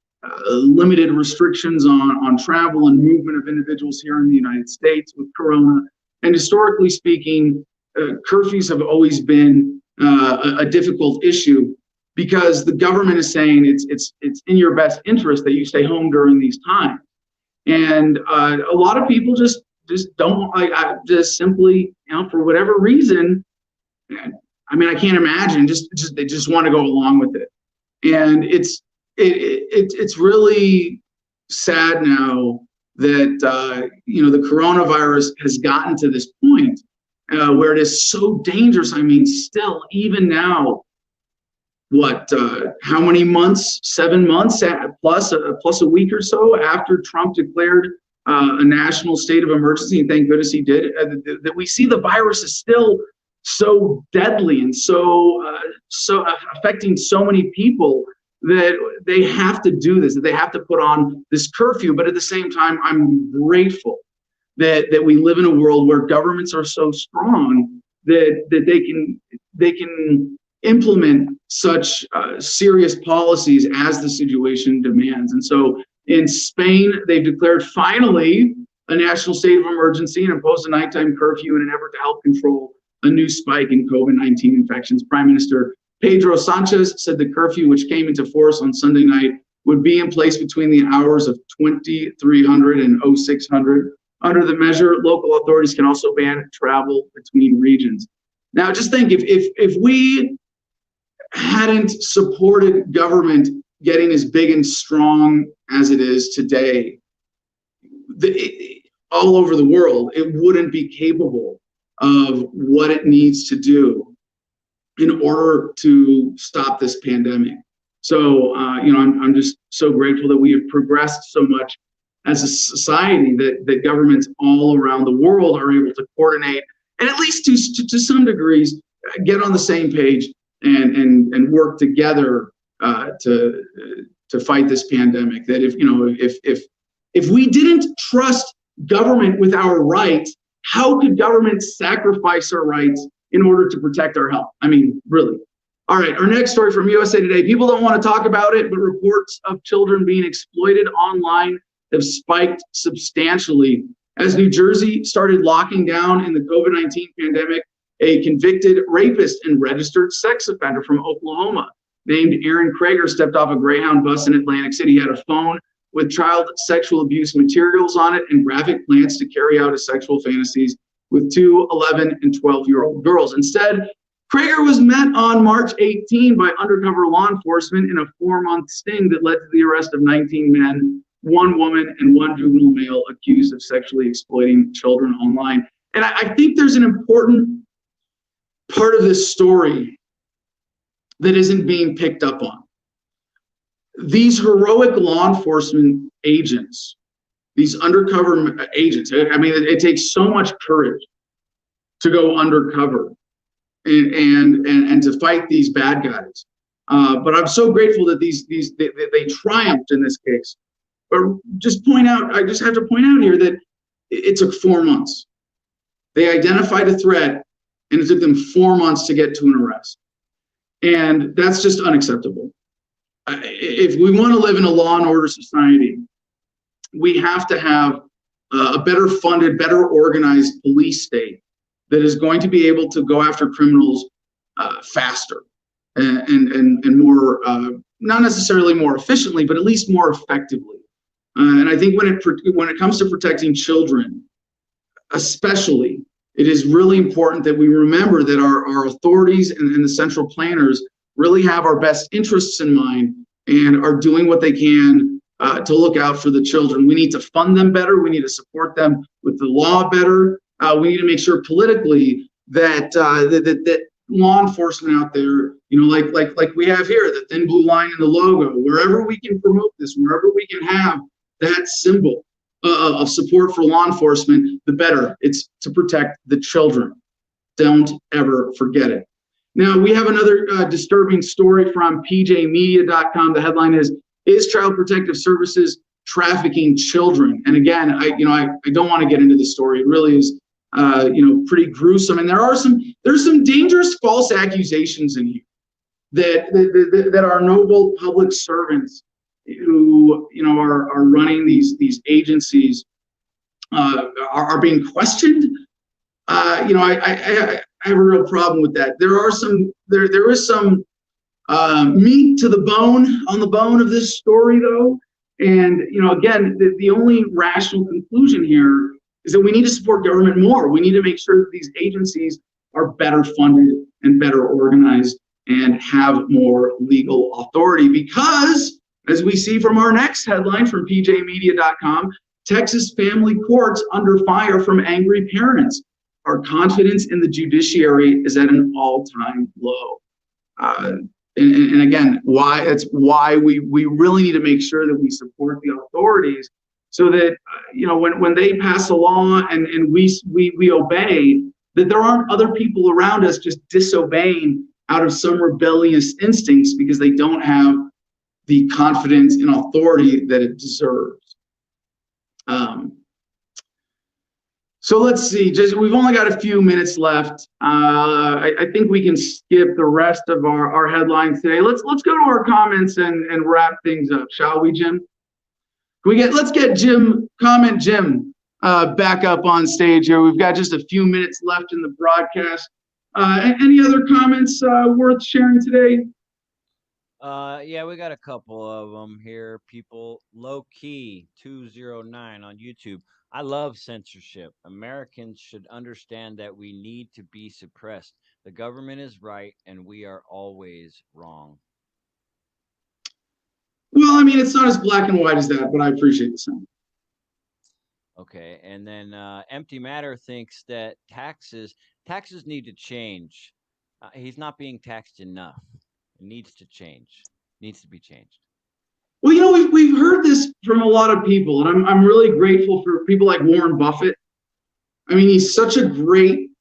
limited restrictions on travel and movement of individuals here in the United States with Corona. And historically speaking, curfews have always been a difficult issue because the government is saying it's in your best interest that you stay home during these times. And a lot of people just don't just simply, for whatever reason, I mean, I can't imagine, they just want to go along with it. And it's really sad now that the coronavirus has gotten to this point where it is so dangerous. I mean, still, even now, how many months? 7 months plus a week or so after Trump declared a national state of emergency, and thank goodness he did, that we see the virus is still so deadly and so affecting so many people that they have to do this, that they have to put on this curfew. But at the same time, I'm grateful that we live in a world where governments are so strong that they can implement such serious policies as the situation demands. And so in Spain, they've declared finally a national state of emergency and imposed a nighttime curfew in an effort to help control a new spike in COVID-19 infections. Prime Minister Pedro Sanchez said the curfew, which came into force on Sunday night, would be in place between the hours of 2300 and 0600. Under the measure, local authorities can also ban travel between regions. Now, just think, if we hadn't supported government getting as big and strong as it is today, all over the world, it wouldn't be capable of what it needs to do in order to stop this pandemic. So, I'm just so grateful that we have progressed so much as a society that governments all around the world are able to coordinate and at least to some degrees get on the same page and work together to fight this pandemic. That if we didn't trust government with our rights, how could government sacrifice our rights in order to protect our health? I mean, really. All right, our next story from USA Today. People don't want to talk about it, but reports of children being exploited online have spiked substantially. As New Jersey started locking down in the COVID-19 pandemic, a convicted rapist and registered sex offender from Oklahoma named Aaron Krager stepped off a Greyhound bus in Atlantic City. He had a phone with child sexual abuse materials on it and graphic plans to carry out his sexual fantasies with 2 11 and 12-year-old girls. Instead, Krager was met on March 18 by undercover law enforcement in a 4-month sting that led to the arrest of 19 men, 1 woman, and 1 juvenile male accused of sexually exploiting children online. And I think there's an important part of this story that isn't being picked up on. These heroic law enforcement agents, these undercover agents, I mean, it takes so much courage to go undercover and to fight these bad guys. But I'm so grateful that they triumphed in this case. But I just have to point out here that it took 4 months. They identified a threat, and it took them 4 months to get to an arrest. And that's just unacceptable. If we want to live in a law and order society, we have to have a better funded, better organized police state that is going to be able to go after criminals faster. and more, not necessarily more efficiently, but at least more effectively. And I think when it comes to protecting children, especially, it is really important that we remember that our authorities and the central planners really have our best interests in mind and are doing what they can to look out for the children. We need to fund them better. We need to support them with the law better. We need to make sure politically that that law enforcement out there, like we have here, the thin blue line in the logo, wherever we can promote this, wherever we can have that symbol of support for law enforcement, the better. It's to protect the children. Don't ever forget it. Now, we have another disturbing story from pjmedia.com. The headline is Child Protective Services trafficking children? And again, I don't want to get into the story. It really is pretty gruesome. And there's some dangerous false accusations in here that our noble public servants who are running these agencies are being questioned. I have a real problem with that. There is some meat to the bone, on the bone of this story, though. And again, the only rational conclusion here is that we need to support government more. We need to make sure that these agencies are better funded and better organized and have more legal authority, because as we see from our next headline from pjmedia.com, Texas family courts under fire from angry parents. Our confidence in the judiciary is at an all-time low. And again, that's why we really need to make sure that we support the authorities, so that when they pass a law and we obey, that there aren't other people around us just disobeying out of some rebellious instincts because they don't have the confidence and authority that it deserves. So let's see, we've only got a few minutes left. I think we can skip the rest of our headlines today. Let's go to our comments and wrap things up, shall we, Jim? Let's get Jim back up on stage here. We've got just a few minutes left in the broadcast. Any other comments worth sharing today? Yeah, we got a couple of them here. People, Low Key 209 on YouTube. I love censorship. Americans should understand that we need to be suppressed. The government is right, and we are always wrong. Well, I mean, it's not as black and white as that, but I appreciate the sentiment. Okay, and then Empty Matter thinks that taxes need to change. He's not being taxed enough. It needs to change. Needs to be changed. Well, we've heard this from a lot of people, and I'm really grateful for people like Warren Buffett. I mean, he's such a great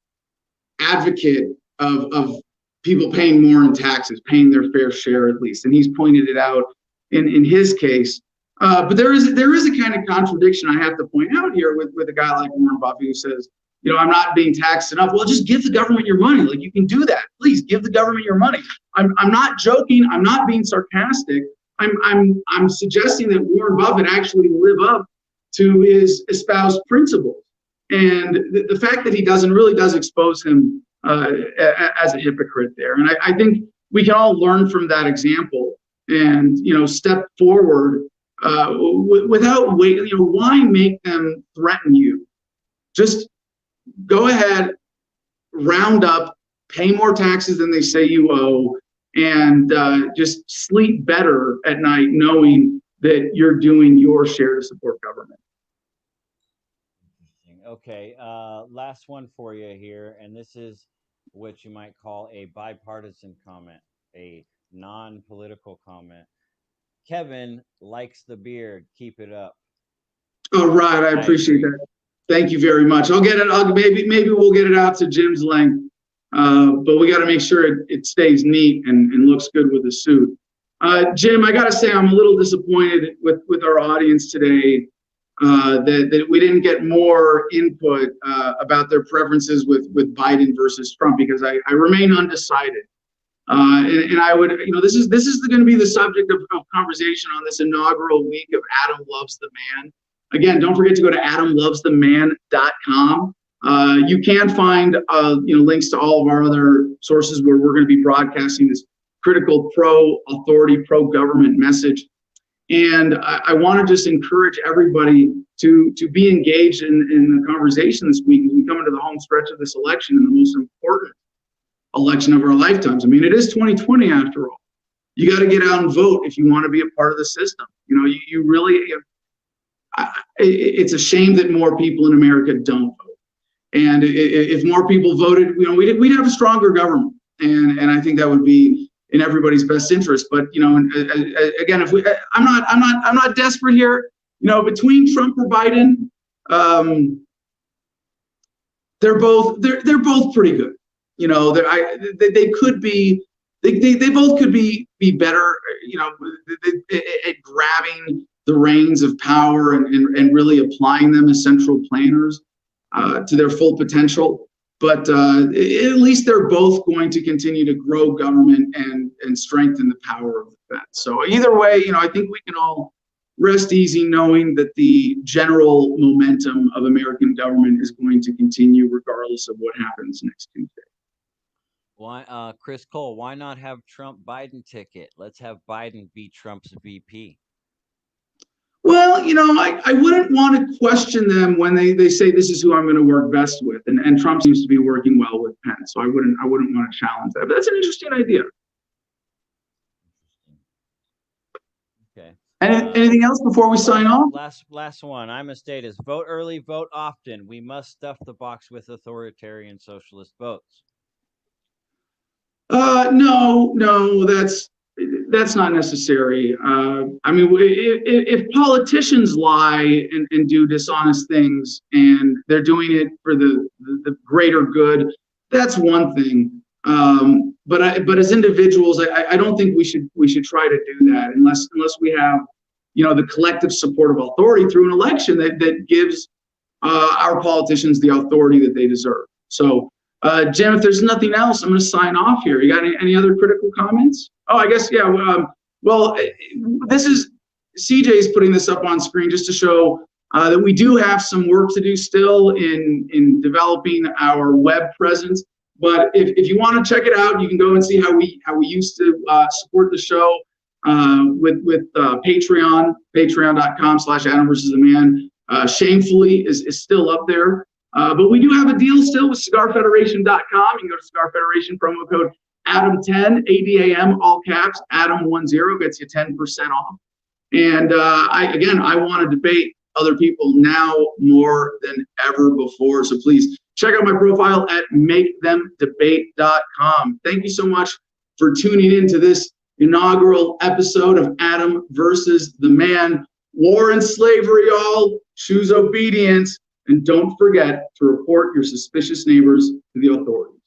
advocate of people paying more in taxes, paying their fair share at least, and he's pointed it out in his case. But there is a kind of contradiction I have to point out here with a guy like Warren Buffett who says, I'm not being taxed enough. Well, just give the government your money. Like, you can do that. Please give the government your money. I'm not joking. I'm not being sarcastic. I'm suggesting that Warren Buffett actually live up to his espoused principles. And the fact that he doesn't really does expose him as a hypocrite there. And I think we can all learn from that example and, step forward without waiting. Why make them threaten you? Just go ahead, round up, pay more taxes than they say you owe, and just sleep better at night knowing that you're doing your share to support government. Okay, last one for you here, and this is what you might call a bipartisan comment, a non-political comment. Kevin likes the beard. Keep it up. All right, I appreciate that. Thank you very much. I'll get it. Maybe we'll get it out to Jim's length, but we got to make sure it stays neat and looks good with the suit. Jim, I got to say I'm a little disappointed with our audience today that we didn't get more input about their preferences with Biden versus Trump, because I remain undecided. And I would, this is going to be the subject of conversation on this inaugural week of Adam Loves the Man. Again, don't forget to go to adamlovestheman.com. You can find links to all of our other sources where we're going to be broadcasting this critical pro-authority, pro-government message. And I want to just encourage everybody to be engaged in the conversation this week as we come into the home stretch of this election and the most important election of our lifetimes. I mean, it is 2020 after all. You got to get out and vote if you want to be a part of the system. You know, you really, it's a shame that more people in America don't vote. And if more people voted, you know, we'd have a stronger government. And I think that would be in everybody's best interest. But, you know, again, if I'm not desperate here. You know, between Trump or Biden, they're both pretty good. You know, they could be. They both could be better, you know, at grabbing the reins of power and really applying them as central planners to their full potential. But at least they're both going to continue to grow government and strengthen the power of the Fed. So either way, you know, I think we can all rest easy knowing that the general momentum of American government is going to continue regardless of what happens next Tuesday. Why, Chris Cole, why not have Trump-Biden ticket? Let's have Biden be Trump's VP. Well, you know, I wouldn't want to question them when they say this is who I'm going to work best with, and Trump seems to be working well with Pence, so I wouldn't want to challenge that. But that's an interesting idea. Okay. Anything else before we sign off? Last one. I'm a statist. Vote early, vote often. We must stuff the box with authoritarian socialist votes. No, that's not necessary. I mean, if politicians lie and do dishonest things and they're doing it for the greater good, that's one thing. But as individuals, I don't think we should try to do that unless we have, you know, the collective support of authority through an election that gives our politicians the authority that they deserve. So, Jim, if there's nothing else, I'm going to sign off here. You got any other critical comments? Oh, I guess, yeah. Well, this is CJ's putting this up on screen just to show that we do have some work to do still in developing our web presence. But if you want to check it out, you can go and see how we used to support the show with Patreon, patreon.com/Adam versus the Man. Shamefully is still up there. But we do have a deal still with cigarfederation.com. You can go to Cigar Federation, promo code Adam10, ADAM, all caps, Adam10 gets you 10% off. And I want to debate other people now more than ever before. So please check out my profile at makethemdebate.com. Thank you so much for tuning in to this inaugural episode of Adam versus the Man. War and slavery, all. Choose obedience. And don't forget to report your suspicious neighbors to the authorities.